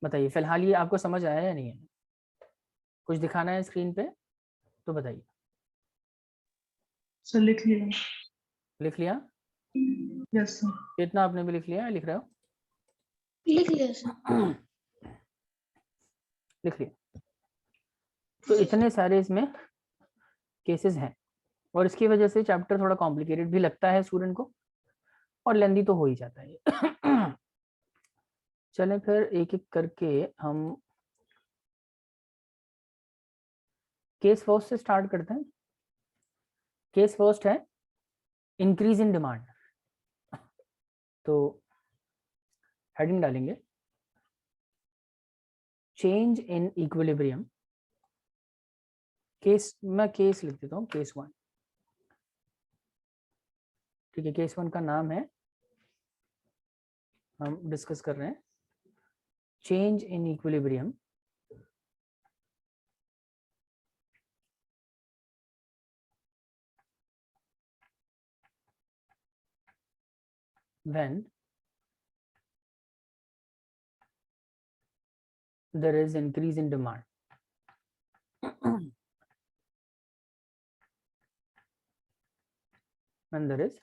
बताइए फिलहाल ये आपको समझ आया या नहीं है? कुछ दिखाना है स्क्रीन पे तो बताइए। सर लिख लिया। लिख लिया? Yes sir. कितना आपने भी लिख लिया, लिख रहे हो? लिख लिया सर। लिख लिया। तो इतने सारे इसमें केसेस हैं, और इसकी वजह से चैप्टर थोड़ा कॉम्प्लिकेटेड भी लगता है स्टूडेंट को, और लेंदी तो हो ही जाता है। चलें फिर एक एक करके हम केस फर्स्ट से स्टार्ट करते हैं। केस फर्स्ट है इंक्रीज इन डिमांड। तो हेडिंग डालेंगे चेंज इन इक्विलिब्रियम। केस, मैं केस लिख देता हूँ, केस 1। ठीक है, केस 1 का नाम है, हम डिस्कस कर रहे हैं change in equilibrium when there is increase in demand. When there is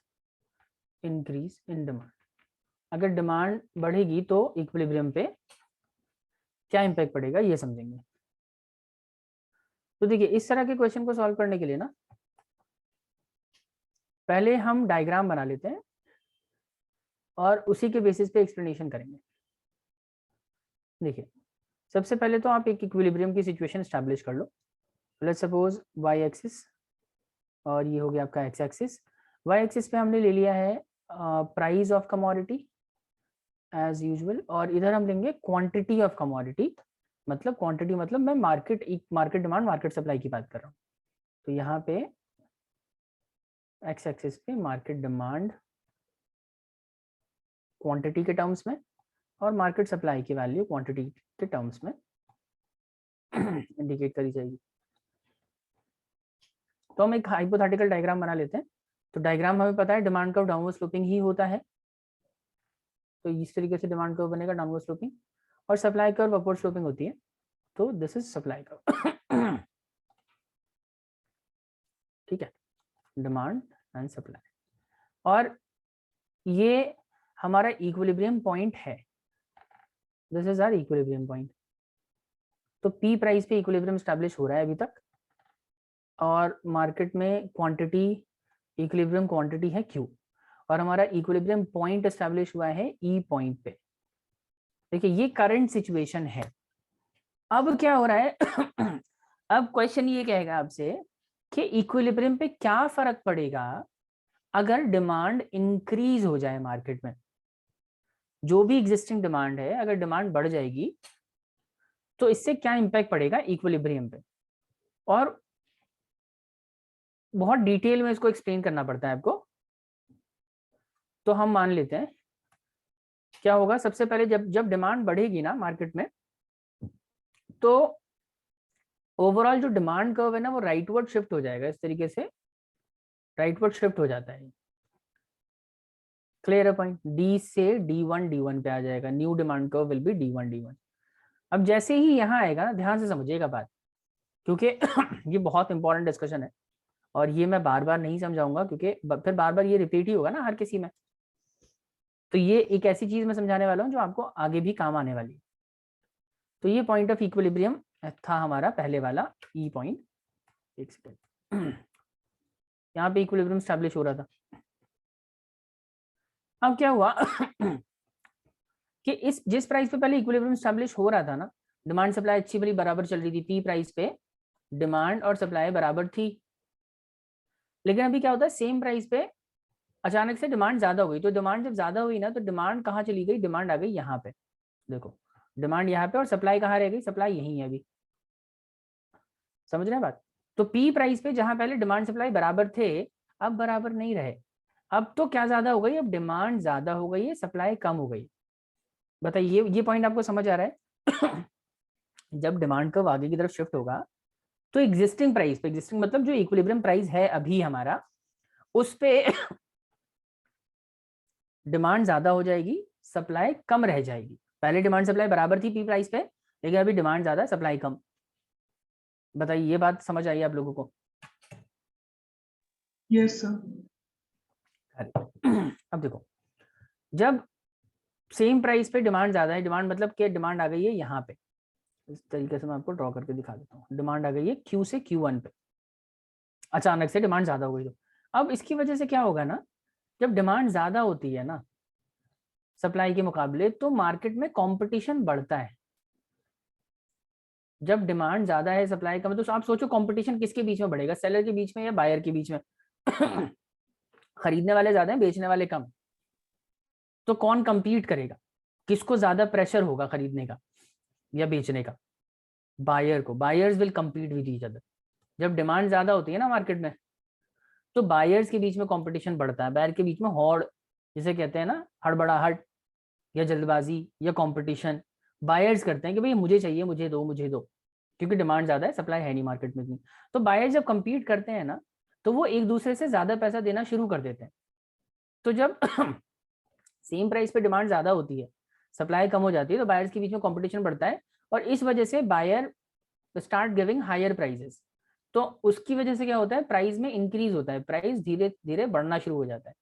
increase in demand, अगर डिमांड बढ़ेगी तो इक्विलिब्रियम पे क्या इम्पैक्ट पड़ेगा ये समझेंगे। तो देखिए इस तरह के क्वेश्चन को सॉल्व करने के लिए ना पहले हम डायग्राम बना लेते हैं और उसी के बेसिस पे एक्सप्लेनेशन करेंगे। देखिए सबसे पहले तो आप एक इक्विलिब्रियम की सिचुएशन स्टैब्लिश कर लो। लेट्स सपोज वाई एक्सिस और ये हो गया आपका एक्स एक्सिस। वाई एक्सिस पे हमने ले लिया है price of commodity as usual, और इधर हम लेंगे क्वांटिटी ऑफ कमोडिटी, मतलब क्वांटिटी मतलब मैं मार्केट डिमांड मार्केट सप्लाई की बात कर रहा हूँ। तो यहाँ पे एक्स एक्सिस पे मार्केट डिमांड क्वांटिटी के टर्म्स में और मार्केट सप्लाई की वैल्यू क्वांटिटी के टर्म्स में इंडिकेट करी जाएगी। तो हम एक हाइपोथेटिकल डायग्राम बना लेते हैं। तो डायग्राम हमें पता है डिमांड कर्व डाउनवर्ड स्लोपिंग ही होता है, तो इस तरीके से डिमांड कर्व बनेगा डाउनवर्ड स्लोपिंग, और सप्लाई कर्व अपवर्ड स्लोपिंग होती है, तो दिस इज सप्लाई कर्व। ठीक है, डिमांड एंड सप्लाई, और ये हमारा इक्विलिब्रियम पॉइंट है, this is our equilibrium point. तो पी प्राइस पे इक्विलिब्रियम स्टैब्लिश हो रहा है अभी तक, और मार्केट में क्वांटिटी इक्विलिब्रियम क्वांटिटी है क्यू, और हमारा इक्विलिब्रियम पॉइंट एस्टैब्लिश हुआ है ई पॉइंट पे। देखिए ये करंट सिचुएशन है। अब क्या हो रहा है अब क्वेश्चन ये कहेगा आपसे कि इक्विलिब्रियम पे क्या फर्क पड़ेगा अगर डिमांड इंक्रीज हो जाए मार्केट में। जो भी एग्जिस्टिंग डिमांड है, अगर डिमांड बढ़ जाएगी तो इससे क्या इंपैक्ट पड़ेगा इक्विलिब्रियम पे, और बहुत डिटेल में इसको एक्सप्लेन करना पड़ता है आपको। तो हम मान लेते हैं क्या होगा, सबसे पहले जब डिमांड बढ़ेगी ना मार्केट में, तो ओवरऑल जो डिमांड कर्व है ना वो राइटवर्ड शिफ्ट हो जाएगा, इस तरीके से राइटवर्ड शिफ्ट हो जाता है। क्लियर है पॉइंट? डी से D1 पे आ जाएगा, new demand curve will be D1। अब जैसे ही यहाँ आएगा ना, ध्यान से समझिएगा बात, क्योंकि ये बहुत इंपॉर्टेंट डिस्कशन है और ये मैं बार बार नहीं समझाऊंगा, क्योंकि फिर बार बार ये रिपीट ही होगा ना हर किसी में। तो ये एक ऐसी चीज मैं समझाने वाला हूँ जो आपको आगे भी काम आने वाली है। तो ये पॉइंट ऑफ इक्विलिब्रियम था हमारा पहले वाला ई पॉइंट। एक सेकेंड, यहाँ पे इक्विलिब्रियम स्टैब्लिश हो रहा था। अब क्या हुआ कि इस जिस प्राइस पे पहले इक्विलिब्रियम स्टैब्लिश हो रहा था ना, डिमांड सप्लाई अच्छी भली बराबर चल रही थी, पी प्राइस पे डिमांड और सप्लाई बराबर थी। लेकिन अभी क्या होता है, सेम प्राइस पे अचानक से डिमांड ज्यादा हो गई। तो डिमांड जब ज्यादा हुई ना, तो डिमांड कहाँ चली गई, डिमांड आ गई यहाँ पे। देखो डिमांड यहाँ पे और सप्लाई कहाँ रह गई, सप्लाई यहीं है अभी। समझ रहे हैं बात? तो पी प्राइस पे जहां पहले डिमांड सप्लाई बराबर थे, अब बराबर नहीं रहे। अब तो क्या ज्यादा हो गई, अब डिमांड ज्यादा हो गई है, सप्लाई कम हो गई। बताइए ये पॉइंट आपको समझ आ रहा है? जब डिमांड कर्व आगे की तरफ शिफ्ट होगा तो एग्जिस्टिंग प्राइस पे, एग्जिस्टिंग मतलब जो इक्विलिब्रियम प्राइस है अभी हमारा, उस पे डिमांड ज्यादा हो जाएगी, सप्लाई कम रह जाएगी। पहले डिमांड सप्लाई बराबर थी पी प्राइस पे, लेकिन अभी डिमांड ज्यादा सप्लाई कम। बताइए ये बात समझ आई आप लोगों को? Yes, sir. अब देखो, जब सेम प्राइस पे डिमांड ज्यादा है, डिमांड मतलब कि डिमांड आ गई है यहाँ पे, इस तरीके से मैं आपको ड्रॉ करके दिखा देता हूँ। डिमांड आ गई है Q से Q1 पे, अचानक से डिमांड ज्यादा हो गई। तो अब इसकी वजह से क्या होगा ना, जब डिमांड ज्यादा होती है ना सप्लाई के मुकाबले, तो मार्केट में कंपटीशन बढ़ता है। जब डिमांड ज्यादा है सप्लाई कम है, तो आप सोचो कंपटीशन किसके बीच में बढ़ेगा, सेलर के बीच में या बायर के बीच में? खरीदने वाले ज्यादा हैं, बेचने वाले कम, तो कौन कंपीट करेगा, किसको ज्यादा प्रेशर होगा खरीदने का या बेचने का? बायर को। Buyers will compete with each other. जब डिमांड ज्यादा होती है ना मार्केट में, तो बायर्स के बीच में कंपटीशन बढ़ता है, बायर के बीच में हॉड़ जिसे कहते हैं ना, हड़बड़ाहट या जल्दबाजी या कंपटीशन बायर्स करते हैं कि भाई मुझे चाहिए, मुझे दो, क्योंकि डिमांड ज्यादा है, सप्लाई है नहीं मार्केट में इतनी। तो बायर्स जब compete करते हैं ना, तो वो एक दूसरे से ज्यादा पैसा देना शुरू कर देते हैं। तो जब सेम प्राइस पे डिमांड ज्यादा होती है, सप्लाई कम हो जाती है, तो बायर्स के बीच में कंपटीशन बढ़ता है और इस वजह से buyer start giving higher prices. तो उसकी वजह से क्या होता है, प्राइस में इंक्रीज होता है, प्राइस धीरे धीरे बढ़ना शुरू हो जाता है,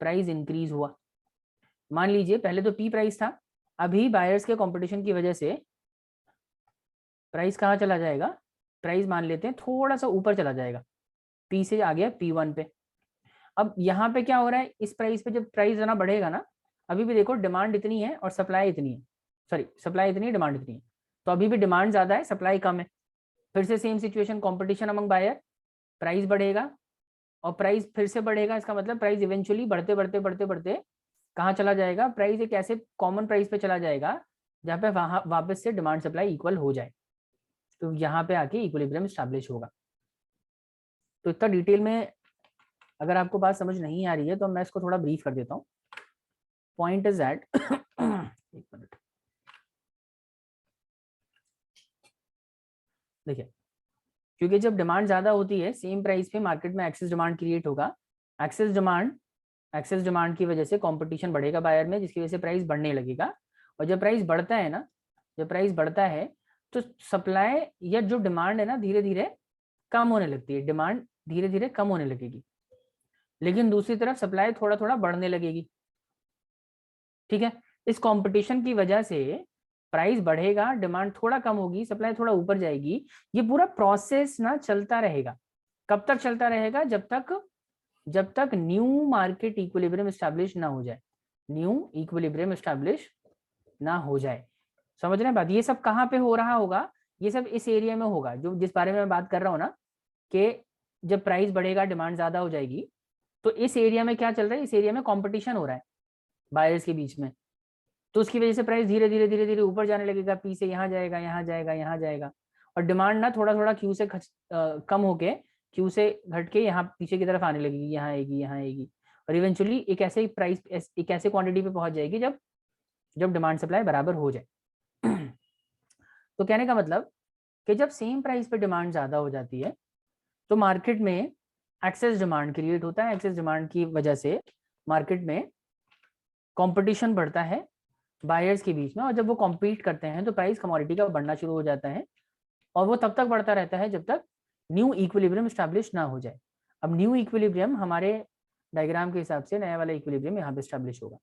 प्राइस इंक्रीज हुआ। मान लीजिए पहले तो पी प्राइस था, अभी बायर्स के कंपटीशन की वजह से प्राइस कहाँ चला जाएगा, प्राइस मान लेते हैं थोड़ा सा ऊपर चला जाएगा, पी से आ गया P1 पे। अब यहाँ पे क्या हो रहा है, इस प्राइस पे जब प्राइस ना बढ़ेगा ना, अभी भी देखो डिमांड इतनी है और सप्लाई इतनी है, सॉरी सप्लाई इतनी है डिमांड इतनी है, तो अभी भी डिमांड ज्यादा है सप्लाई कम है। फिर से same situation, competition among buyer, price बढ़ेगा और प्राइस फिर से बढ़ेगा, इसका मतलब प्राइस इवेंचुअली बढ़ते बढ़ते बढ़ते बढ़ते कहाँ चला जाएगा, प्राइस एक ऐसे कॉमन प्राइस पे चला जाएगा जहाँ पे वहां वापस से डिमांड सप्लाई इक्वल हो जाए, तो यहाँ पे आके इक्विलिब्रियम स्टैब्लिश होगा। तो इतना डिटेल में अगर आपको बात समझ नहीं आ रही है तो मैं इसको थोड़ा ब्रीफ कर देता हूँ। पॉइंट इज दैट एक मिनट देखिए, क्योंकि जब डिमांड ज्यादा होती है सेम प्राइस पे मार्केट में एक्सेस डिमांड क्रिएट होगा, एक्सेस डिमांड की वजह से कंपटीशन बढ़ेगा बायर में, जिसकी वजह से प्राइस बढ़ने लगेगा। और जब प्राइस बढ़ता है ना, जब प्राइस बढ़ता है तो सप्लाई या जो डिमांड है ना धीरे धीरे कम होने लगती है, डिमांड धीरे धीरे कम होने लगेगी, लेकिन दूसरी तरफ सप्लाई थोड़ा थोड़ा बढ़ने लगेगी। ठीक है, इस कंपटीशन की वजह से प्राइस बढ़ेगा, डिमांड थोड़ा कम होगी, सप्लाई थोड़ा ऊपर जाएगी, ये पूरा प्रोसेस ना चलता रहेगा। कब तक चलता रहेगा, जब तक न्यू मार्केट इक्विलिब्रियम एस्टैब्लिश ना हो जाए, न्यू इक्विलिब्रियम एस्टैब्लिश ना हो जाए। समझ रहे हैं बात, ये सब कहाँ पे हो रहा होगा, ये सब इस एरिया में होगा जो जिस बारे में मैं बात कर रहा हूँ ना, कि जब प्राइस बढ़ेगा डिमांड ज्यादा हो जाएगी, तो इस एरिया में क्या चल रहा है, इस एरिया में कंपटीशन हो रहा है बायर्स के बीच में, तो उसकी वजह से प्राइस धीरे धीरे धीरे धीरे ऊपर जाने लगेगा, पी से यहाँ जाएगा, यहाँ जाएगा, यहाँ जाएगा, और डिमांड ना थोड़ा थोड़ा क्यू से कम होके, क्यू से घट के यहाँ पीछे की तरफ आने लगेगी, यहाँ आएगी, यहाँ आएगी, और इवेंचुअली एक ऐसे प्राइस, एक ऐसे क्वांटिटी पे पहुंच जाएगी जब जब डिमांड सप्लाई बराबर हो जाए। तो कहने का मतलब कि जब सेम प्राइस पे डिमांड ज्यादा हो जाती है तो मार्केट में एक्सेस डिमांड क्रिएट होता है, एक्सेस डिमांड की वजह से मार्केट में कंपटीशन बढ़ता है बायर्स के बीच में, और जब वो कॉम्पीट करते हैं तो प्राइस कमोडिटी का बढ़ना शुरू हो जाता है, और वो तब तक बढ़ता रहता है जब तक न्यू इक्विलिब्रियम स्टैब्लिश ना हो जाए। अब न्यू इक्विलिब्रियम हमारे डायग्राम के हिसाब से नया वाला इक्विलिब्रियम यहाँ पे स्टैब्लिश होगा।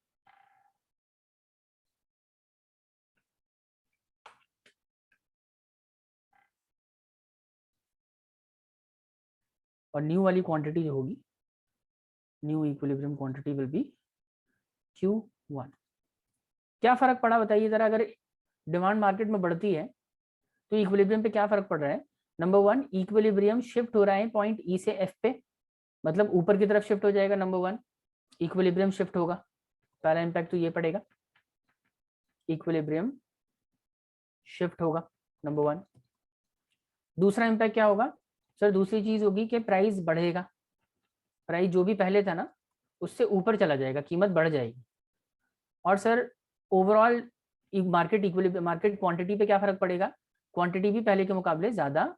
और न्यू वाली क्वांटिटी जो होगी, new equilibrium quantity will be Q1। क्या फर्क पड़ा बताइए जरा, अगर डिमांड मार्केट में बढ़ती है तो इक्विलिब्रियम पे क्या फर्क पड़ रहा है। नंबर वन, इक्विलिब्रियम शिफ्ट हो रहा है पॉइंट ई से एफ पे, मतलब ऊपर की तरफ शिफ्ट हो जाएगा। नंबर वन, इक्विलिब्रियम शिफ्ट होगा, पहला इंपैक्ट तो ये पड़ेगा, इक्विलिब्रियम शिफ्ट होगा, नंबर वन। दूसरा इंपैक्ट क्या होगा सर, दूसरी चीज होगी कि प्राइस बढ़ेगा, प्राइस जो भी पहले था ना उससे ऊपर चला जाएगा, कीमत बढ़ जाएगी। और सर ओवरऑल मार्केट क्वांटिटी पे क्या फर्क पड़ेगा, क्वांटिटी भी पहले के मुकाबले ज्यादा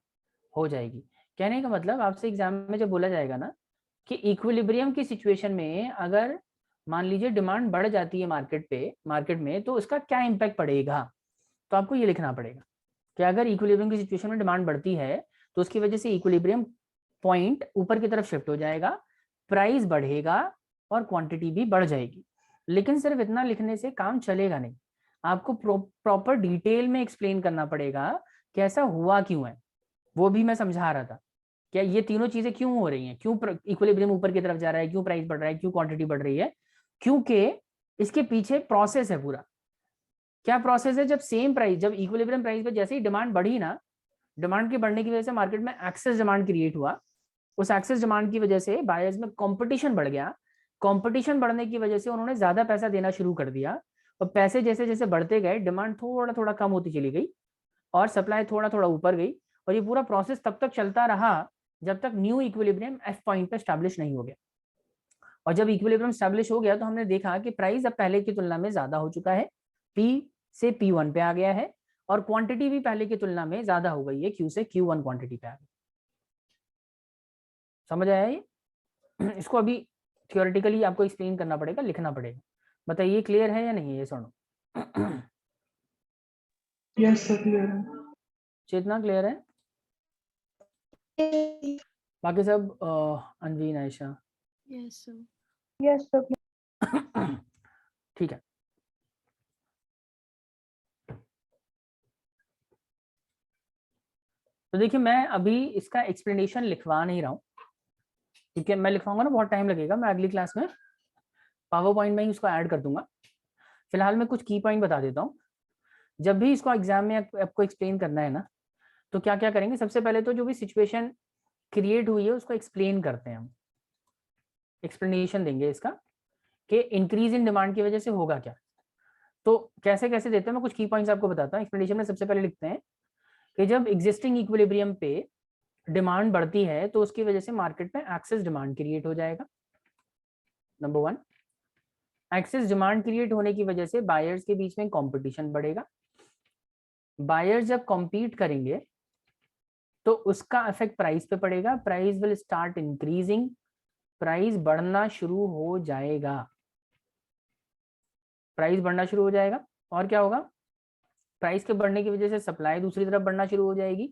हो जाएगी। कहने का मतलब आपसे एग्जाम में जब बोला जाएगा ना कि इक्विलिब्रियम की सिचुएशन में अगर मान लीजिए डिमांड बढ़ जाती है मार्केट में तो उसका क्या इंपैक्ट पड़ेगा, तो आपको ये लिखना पड़ेगा कि अगर इक्विलिब्रियम की सिचुएशन में डिमांड बढ़ती है तो उसकी वजह से इक्विलिब्रियम पॉइंट ऊपर की तरफ शिफ्ट हो जाएगा, प्राइस बढ़ेगा और क्वांटिटी भी बढ़ जाएगी। लेकिन सिर्फ इतना लिखने से काम चलेगा नहीं, आपको प्रॉपर डिटेल में एक्सप्लेन करना पड़ेगा कि ऐसा हुआ क्यों है। वो भी मैं समझा रहा था, क्या ये तीनों चीजें क्यों हो रही हैं, क्यों इक्विलिब्रियम ऊपर की तरफ जा रहा है, क्यों प्राइस बढ़ रहा है, क्यों क्वांटिटी बढ़ रही है, क्योंकि इसके पीछे प्रोसेस है पूरा। क्या प्रोसेस है, जब सेम प्राइस, जब इक्विलिब्रियम प्राइस पे जैसे ही डिमांड बढ़ी ना, डिमांड के बढ़ने की वजह से मार्केट में एक्सेस डिमांड क्रिएट हुआ, उस एक्सेस डिमांड की वजह से बायर्स में कंपटीशन बढ़ गया, कंपटीशन बढ़ने की वजह से उन्होंने ज्यादा पैसा देना शुरू कर दिया, और पैसे जैसे जैसे बढ़ते गए डिमांड थोड़ा थोड़ा कम होती चली गई और सप्लाई थोड़ा थोड़ा ऊपर गई, और ये पूरा प्रोसेस तब तक चलता रहा जब तक न्यू इक्विलिब्रियम एफ पॉइंट पे स्टैब्लिश नहीं हो गया। और जब इक्विलिब्रियम स्टैब्लिश हो गया तो हमने देखा कि प्राइस अब पहले की तुलना में ज्यादा हो चुका है, पी से P1 पे आ गया है, और क्वांटिटी भी पहले की तुलना में ज्यादा हो गई है, Q से Q1 क्वांटिटी पे आ गई। समझ आया ये? इसको अभी थियोरेटिकली आपको एक्सप्लेन करना पड़ेगा, लिखना पड़ेगा। बताइए क्लियर है या नहीं ये सुनो? यस सर क्लियर है। चेतना क्लियर है? बाकी सब Anvin, Ayesha? Yes sir. Yes sir. ठीक है। तो देखिए मैं अभी इसका एक्सप्लेनेशन लिखवा नहीं रहा हूँ, ठीक है? मैं लिखवाऊंगा ना बहुत टाइम लगेगा, मैं अगली क्लास में पावर पॉइंट में ही उसको ऐड कर दूंगा। फिलहाल मैं कुछ की पॉइंट बता देता हूँ। जब भी इसको एग्जाम में आपको एक्सप्लेन करना है ना, तो क्या क्या करेंगे? सबसे पहले तो जो भी सिचुएशन क्रिएट हुई है उसको एक्सप्लेन करते हैं हम, एक्सप्लेनेशन देंगे इसका कि इंक्रीज इन डिमांड की वजह से होगा क्या। तो कैसे कैसे देते हैं, मैं कुछ की पॉइंट्स आपको बताता हूँ। एक्सप्लेनेशन में सबसे पहले लिखते हैं कि जब एग्जिस्टिंग इक्विलिब्रियम पे डिमांड बढ़ती है तो उसकी वजह से मार्केट में एक्सेस डिमांड क्रिएट हो जाएगा। नंबर 1, एक्सेस डिमांड क्रिएट होने की वजह से बायर्स के बीच में कंपटीशन बढ़ेगा। बायर्स जब कॉम्पीट करेंगे तो उसका इफेक्ट प्राइस पे पड़ेगा, price will start increasing, price बढ़ना शुरू हो जाएगा, प्राइस बढ़ना शुरू हो जाएगा। और क्या होगा? प्राइस के बढ़ने की वजह से सप्लाई दूसरी तरफ बढ़ना शुरू हो जाएगी,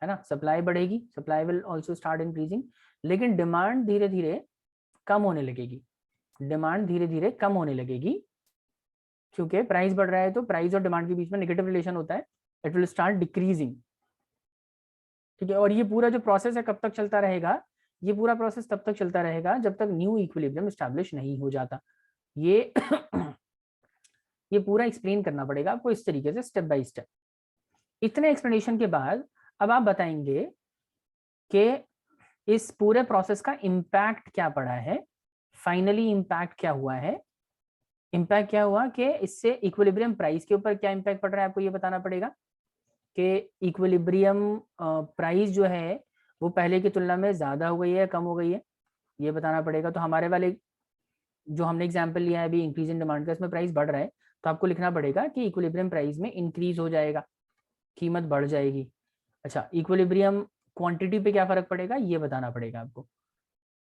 है ना? सप्लाई बढ़ेगी, supply will also start increasing, लेकिन डिमांड धीरे धीरे कम होने लगेगी, डिमांड धीरे धीरे कम होने लगेगी, क्योंकि प्राइस बढ़ रहा है तो प्राइस और डिमांड के बीच में नेगेटिव रिलेशन होता है, इट विल स्टार्ट डिक्रीजिंग, ठीक है? और ये पूरा जो प्रोसेस है कब तक चलता रहेगा? ये पूरा प्रोसेस तब तक चलता रहेगा जब तक न्यू इक्विलिब्रियम एस्टैब्लिश नहीं हो जाता। ये ये पूरा एक्सप्लेन करना पड़ेगा आपको इस तरीके से, स्टेप बाय स्टेप। इतने एक्सप्लेनेशन के बाद अब आप बताएंगे कि इस पूरे प्रोसेस का इम्पैक्ट क्या पड़ा है, फाइनली इम्पैक्ट क्या हुआ है। इम्पैक्ट क्या हुआ कि इससे इक्विलिब्रियम प्राइस के ऊपर क्या इम्पैक्ट पड़ रहा है, आपको ये बताना पड़ेगा कि इक्विलिब्रियम प्राइस जो है वो पहले की तुलना में ज्यादा हो गई है, कम हो गई है, ये बताना पड़ेगा। तो हमारे वाले जो हमने एग्जांपल लिया है अभी इंक्रीज इन डिमांड का, इसमें प्राइस बढ़ रहा है, तो आपको लिखना पड़ेगा कि इक्विलिब्रियम प्राइस में इंक्रीज हो जाएगा, कीमत बढ़ जाएगी। अच्छा, इक्विलिब्रियम क्वांटिटी पे क्या फर्क पड़ेगा ये बताना पड़ेगा आपको,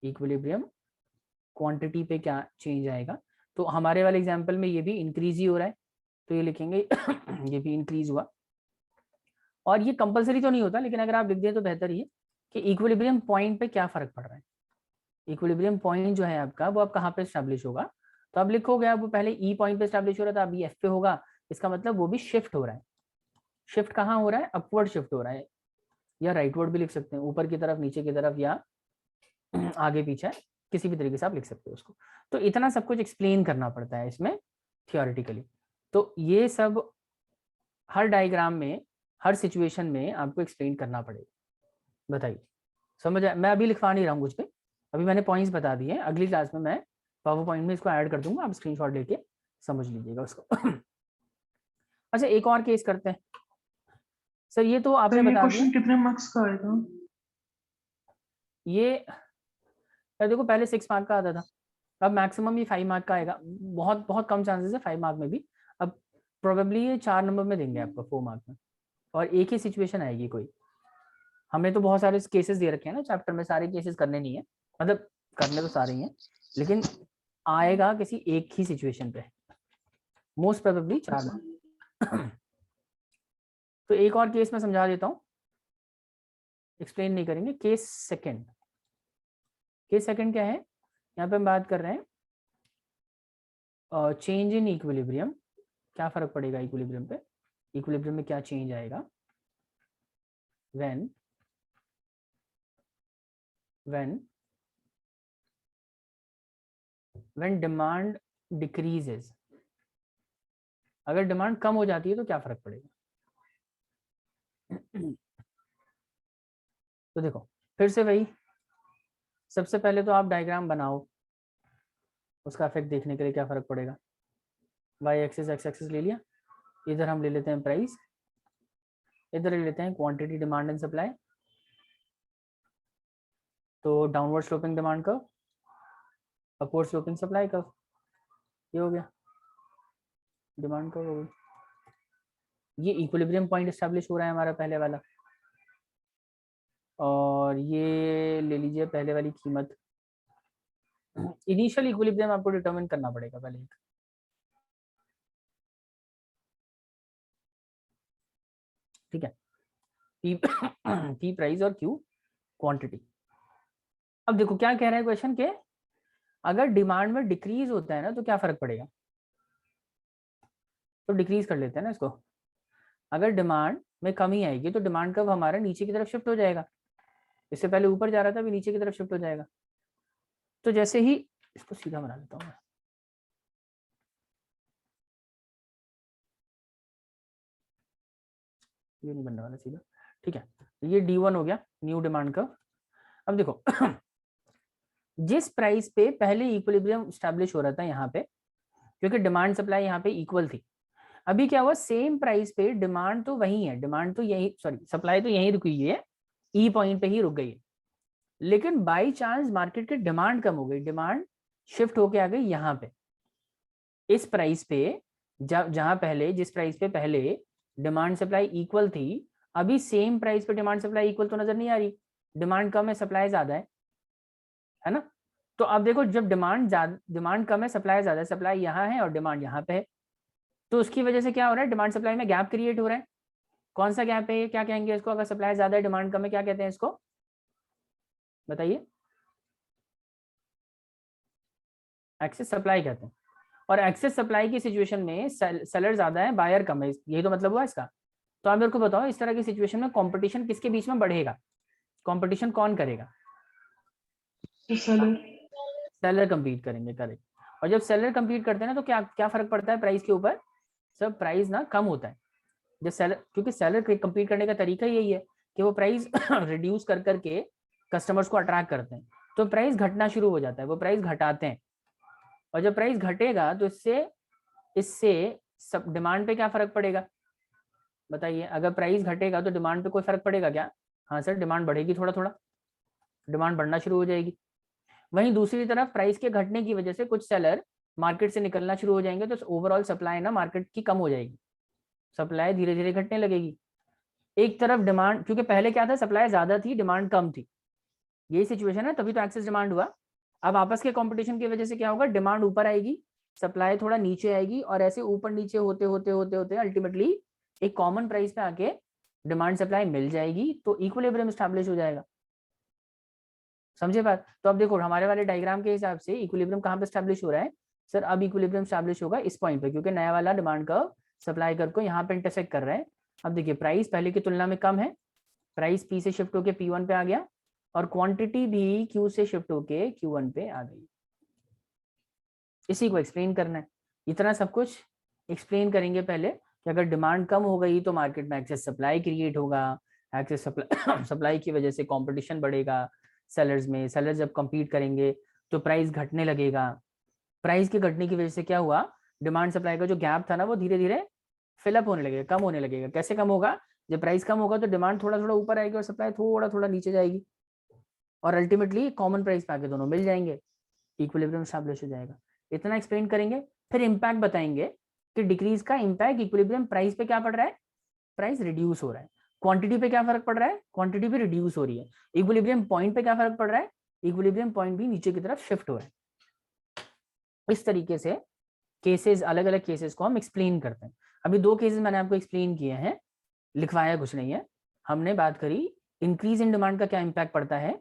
इक्विलिब्रियम क्वांटिटी पे क्या चेंज आएगा। तो हमारे वाले एग्जांपल में ये भी इंक्रीज ही हो रहा है, तो ये लिखेंगे ये भी इंक्रीज हुआ। और ये कंपलसरी तो नहीं होता, लेकिन अगर आप लिख दें तो बेहतर ही है कि इक्विलिब्रियम पॉइंट पे क्या फर्क पड़ रहा है। इक्विलिब्रियम पॉइंट जो है आपका वो आप कहाँ पे स्टैब्लिश होगा, तो आप लिखोगे आप वो पहले ई पॉइंट पे स्टैब्लिश हो रहा था, अभी एफ पे होगा, इसका मतलब वो भी शिफ्ट हो रहा है। शिफ्ट कहाँ हो रहा है? अपवर्ड शिफ्ट हो रहा है, या राइटवर्ड भी लिख सकते हैं, ऊपर की तरफ, नीचे की तरफ, या आगे पीछे, किसी भी तरीके से आप लिख सकते हो उसको। तो इतना सब कुछ एक्सप्लेन करना पड़ता है इसमें थियोरेटिकली। तो ये सब हर डायग्राम में, हर सिचुएशन में आपको एक्सप्लेन करना पड़ेगा। बताइए समझ आया? मैं अभी लिखवा नहीं रहा हूँ कुछ पे, अभी मैंने पॉइंट्स बता दिए, अगली क्लास में मैं पावर पॉइंट में इसको ऐड कर दूंगा, आप स्क्रीनशॉट लेके समझ लीजिएगा उसको। अच्छा, एक और केस करते हैं सर। ये तो आपने सर ये बता दिया, क्वेश्चन कितने मार्क्स का आएगा? ये यार देखो पहले 6 मार्क का आता था, अब मैक्सिमम ये 5 मार्क का आएगा, बहुत बहुत कम चांसेस है 5 मार्क में भी। अब प्रोबेबली ये 4 नंबर में देंगे आपको 4 मार्क में, और एक ही सिचुएशन आएगी कोई। हमने तो बहुत सारे केसेस दे रखे हैं ना चैप्टर में, सारे केसेस करने नहीं है, मतलब करने तो सारे ही हैं, लेकिन आएगा किसी एक ही सिचुएशन पे, मोस्ट प्रोबेबली 4 मार्क। तो एक और केस मैं समझा देता हूँ, एक्सप्लेन नहीं करेंगे। केस सेकंड, केस सेकंड क्या है? यहाँ पे हम बात कर रहे हैं चेंज इन इक्विलिब्रियम, क्या फर्क पड़ेगा इक्विलिब्रियम पे, इक्विलिब्रियम में क्या चेंज आएगा when demand decreases, अगर डिमांड कम हो जाती है तो क्या फर्क पड़ेगा। तो देखो फिर से वही, सबसे पहले तो आप डायग्राम बनाओ, उसका इफेक्ट देखने के लिए क्या फर्क पड़ेगा। वाई एक्सिस एक्स एक्सिस ले लिया, इधर हम ले लेते हैं प्राइस, इधर ले लेते हैं क्वांटिटी डिमांड एंड सप्लाई, तो downward sloping demand curve, upward sloping supply curve, ये हो गया डिमांड कर्व हो गई। ये इक्विलिब्रियम पॉइंट एस्टैब्लिश हो रहा है हमारा पहले वाला, और ये ले लीजिए पहले वाली कीमत। इनिशियल इक्विलिब्रियम आपको डिटरमिन करना पड़ेगा पहले एक, ठीक है, पी प्राइस और क्यू क्वांटिटी। अब देखो क्या कह रहा है क्वेश्चन के, अगर डिमांड में डिक्रीज होता है ना तो क्या फर्क पड़ेगा, तो डिक्रीज कर लेते हैं ना इसको। अगर डिमांड में कमी आएगी तो डिमांड कर्व हमारा नीचे की तरफ शिफ्ट हो जाएगा, इससे पहले ऊपर जा रहा था अभी नीचे की तरफ शिफ्ट हो जाएगा। तो जैसे ही इसको सीधा बना लेता हूँ मैं, ये नहीं बनने वाला सीधा, ठीक है। ये D1 हो गया न्यू डिमांड कर्व। अब देखो जिस प्राइस पे पहले इक्विलिब्रियम स्टैब्लिश हो रहा था यहाँ पे, क्योंकि डिमांड सप्लाई यहाँ पे इक्वल थी, अभी क्या हुआ सेम प्राइस पे डिमांड तो वही है, डिमांड तो यही, सॉरी सप्लाई तो यही रुकी हुई है, ई पॉइंट पे ही रुक गई है, लेकिन बाई चांस मार्केट की डिमांड कम हो गई, डिमांड शिफ्ट होके आ गई यहाँ पे इस प्राइस पे, जहां पहले जिस प्राइस पे पहले डिमांड सप्लाई इक्वल थी, अभी सेम प्राइस पे डिमांड सप्लाई इक्वल तो नजर नहीं आ रही, डिमांड कम है सप्लाई ज्यादा है ना। तो अब देखो जब डिमांड कम है सप्लाई ज्यादा है, सप्लाई यहाँ है और डिमांड यहाँ पे है, तो उसकी वजह से क्या हो रहा है, डिमांड सप्लाई में गैप क्रिएट हो रहा है। कौन सा गैप है ये, क्या कहेंगे इसको, अगर सप्लाई ज्यादा है डिमांड कम है क्या कहते हैं इसको, बताइए, एक्सेस सप्लाई कहते हैं। और एक्सेस सप्लाई की सिचुएशन में सेलर ज्यादा है बायर कम है, यही तो मतलब हुआ इसका। तो आप मेरे को बताओ इस तरह की सिचुएशन में कंपटीशन किसके बीच में बढ़ेगा, कंपटीशन कौन करेगा, सेलर कंपीट करेंगे, करेक्ट। और जब सेलर कंपीट करते हैं ना तो क्या क्या फर्क पड़ता है प्राइस के ऊपर, सब प्राइस ना कम होता है जब सेलर, क्योंकि सेलर कंपीट करने का तरीका यही है कि वो प्राइस रिड्यूस कर करके कस्टमर्स को अट्रैक्ट करते हैं, तो प्राइस घटना शुरू हो जाता है, वो प्राइस घटाते हैं। और जब प्राइस घटेगा तो इससे सब डिमांड पे क्या फर्क पड़ेगा, बताइए, अगर प्राइस घटेगा तो डिमांड पे कोई फर्क पड़ेगा क्या, हाँ सर डिमांड बढ़ेगी, थोड़ा थोड़ा डिमांड बढ़ना शुरू हो जाएगी। वहीं दूसरी तरफ प्राइस के घटने की वजह से कुछ सेलर मार्केट से निकलना शुरू हो जाएंगे, तो ओवरऑल सप्लाई ना मार्केट की कम हो जाएगी, सप्लाई धीरे धीरे घटने लगेगी। एक तरफ डिमांड, क्योंकि पहले क्या था सप्लाई ज्यादा थी डिमांड कम थी, यही सिचुएशन है, तभी तो एक्सेस डिमांड हुआ। अब आपस के कंपटीशन की वजह से क्या होगा, डिमांड ऊपर आएगी सप्लाई थोड़ा नीचे आएगी, और ऐसे ऊपर नीचे होते होते होते होते अल्टीमेटली एक कॉमन प्राइस पे आके डिमांड सप्लाई मिल जाएगी, तो इक्विलिब्रियम एस्टैब्लिश हो जाएगा। समझे बात। तो अब देखो हमारे वाले डायग्राम के हिसाब से इक्विलिब्रियम कहाँ पे एस्टैब्लिश हो रहा है सर, अब इक्विलिब्रियम एस्टैब्लिश होगा इस पॉइंट पे, क्योंकि नया वाला डिमांड कर्व सप्लाई कर्व को यहाँ पे इंटरसेक्ट कर रहा है। अब देखिए प्राइस पहले की तुलना में कम है, प्राइस पी से शिफ्ट होके P1 पे आ गया, और क्वांटिटी भी Q से शिफ्ट होके Q1 पे आ गई। इसी को एक्सप्लेन करना है, इतना सब कुछ एक्सप्लेन करेंगे पहले कि अगर डिमांड कम हो गई तो मार्केट में एक्सेस सप्लाई क्रिएट होगा, एक्सेस सप्लाई की वजह से कंपटीशन बढ़ेगा सेलर्स में, सेलर्स जब compete करेंगे तो प्राइस घटने लगेगा, प्राइस के घटने की वजह से क्या हुआ, डिमांड सप्लाई का जो गैप था ना वो धीरे धीरे फिलअप होने लगेगा, कम होने लगेगा। कैसे कम होगा, जब प्राइस कम होगा तो डिमांड थोड़ा थोड़ा ऊपर आएगी और सप्लाई थोड़ा थोड़ा नीचे जाएगी, और अल्टीमेटली कॉमन प्राइस पे आके दोनों मिल जाएंगे, इक्विलिब्रियम एस्टैब्लिश हो जाएगा। इतना एक्सप्लेन करेंगे, फिर इम्पैक्ट बताएंगे कि डिक्रीज का इम्पैक्ट इक्विलिब्रियम प्राइस पे क्या पड़ रहा है, प्राइस रिड्यूस हो रहा है, क्वांटिटी पे क्या फर्क पड़ रहा है, क्वांटिटी भी रिड्यूस हो रही है, इक्विलिब्रियम पॉइंट पे क्या फर्क पड़ रहा है, इक्विलिब्रियम पॉइंट भी नीचे की तरफ शिफ्ट हो रहा है। इस तरीके से केसेस, अलग अलग केसेस को हम एक्सप्लेन करते हैं। अभी दो केसेस मैंने आपको एक्सप्लेन किए हैं, लिखवाया कुछ नहीं है, हमने बात करी इंक्रीज इन डिमांड का क्या इम्पैक्ट पड़ता है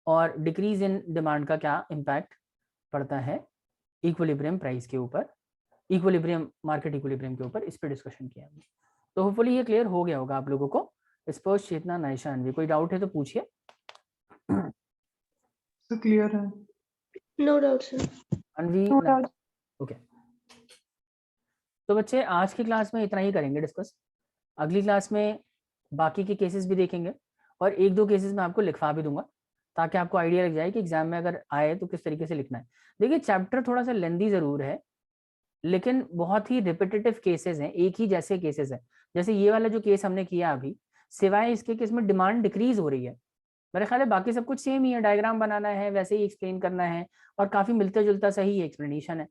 और डिक्रीज इन डिमांड का क्या इम्पैक्ट पड़ता है इक्विलिब्रियम प्राइस के ऊपर, इक्विलिब्रियम मार्केट इक्विलिब्रियम के ऊपर, इस पे डिस्कशन किया हमने। तो होपफुली ये क्लियर हो गया होगा आप लोगों को। स्पर्श, चेतना, नायशा, अनवी, कोई डाउट है तो पूछिए। तो क्लियर है। No doubt sir. Anvi, no doubt. Okay. तो बच्चे आज की क्लास में इतना ही करेंगे डिस्कस, अगली क्लास में बाकी के केसेस भी देखेंगे, और एक दो केसेस मैं आपको लिखवा भी दूंगा ताकि आपको आइडिया लग जाए कि एग्जाम में अगर आए तो किस तरीके से लिखना है। देखिए चैप्टर थोड़ा सा लेंदी जरूर है, लेकिन बहुत ही रिपीटेटिव केसेस हैं, एक ही जैसे केसेस हैं। जैसे ये वाला जो केस हमने किया अभी, सिवाय इसके केस में डिमांड डिक्रीज हो रही है, मेरे ख्याल है बाकी सब कुछ सेम ही है, डायग्राम बनाना है, वैसे ही एक्सप्लेन करना है, और काफ़ी मिलता जुलता सही है, एक्सप्लेनेशन है,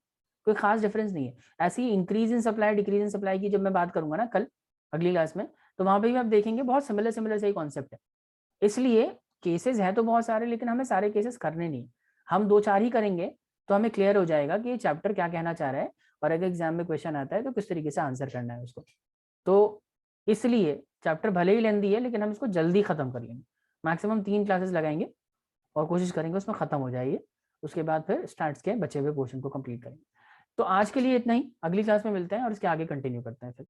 कोई खास डिफरेंस नहीं है। ऐसे ही increase in supply decrease in supply की जब मैं बात करूंगा ना कल अगली क्लास में, तो वहाँ पे भी आप देखेंगे बहुत सिमिलर सिमिलर सही कॉन्सेप्ट है। इसलिए केसेस है तो बहुत सारे, लेकिन हमें सारे केसेस करने नहीं, हम 2-4 ही करेंगे तो हमें क्लियर हो जाएगा कि ये चैप्टर क्या कहना चाह रहा है, और अगर एग्जाम में क्वेश्चन आता है तो किस तरीके से आंसर करना है उसको। तो इसलिए चैप्टर भले ही लेंदी है, लेकिन हम इसको जल्दी खत्म कर लेंगे, मैक्सिमम 3 क्लासेस लगाएंगे और कोशिश करेंगे उसमें खत्म हो जाए। उसके बाद फिर स्टार्ट्स के बचे हुए पोर्शन को कंप्लीट करेंगे। तो आज के लिए इतना ही, अगली क्लास में मिलते हैं और इसके आगे कंटिन्यू करते हैं फिर।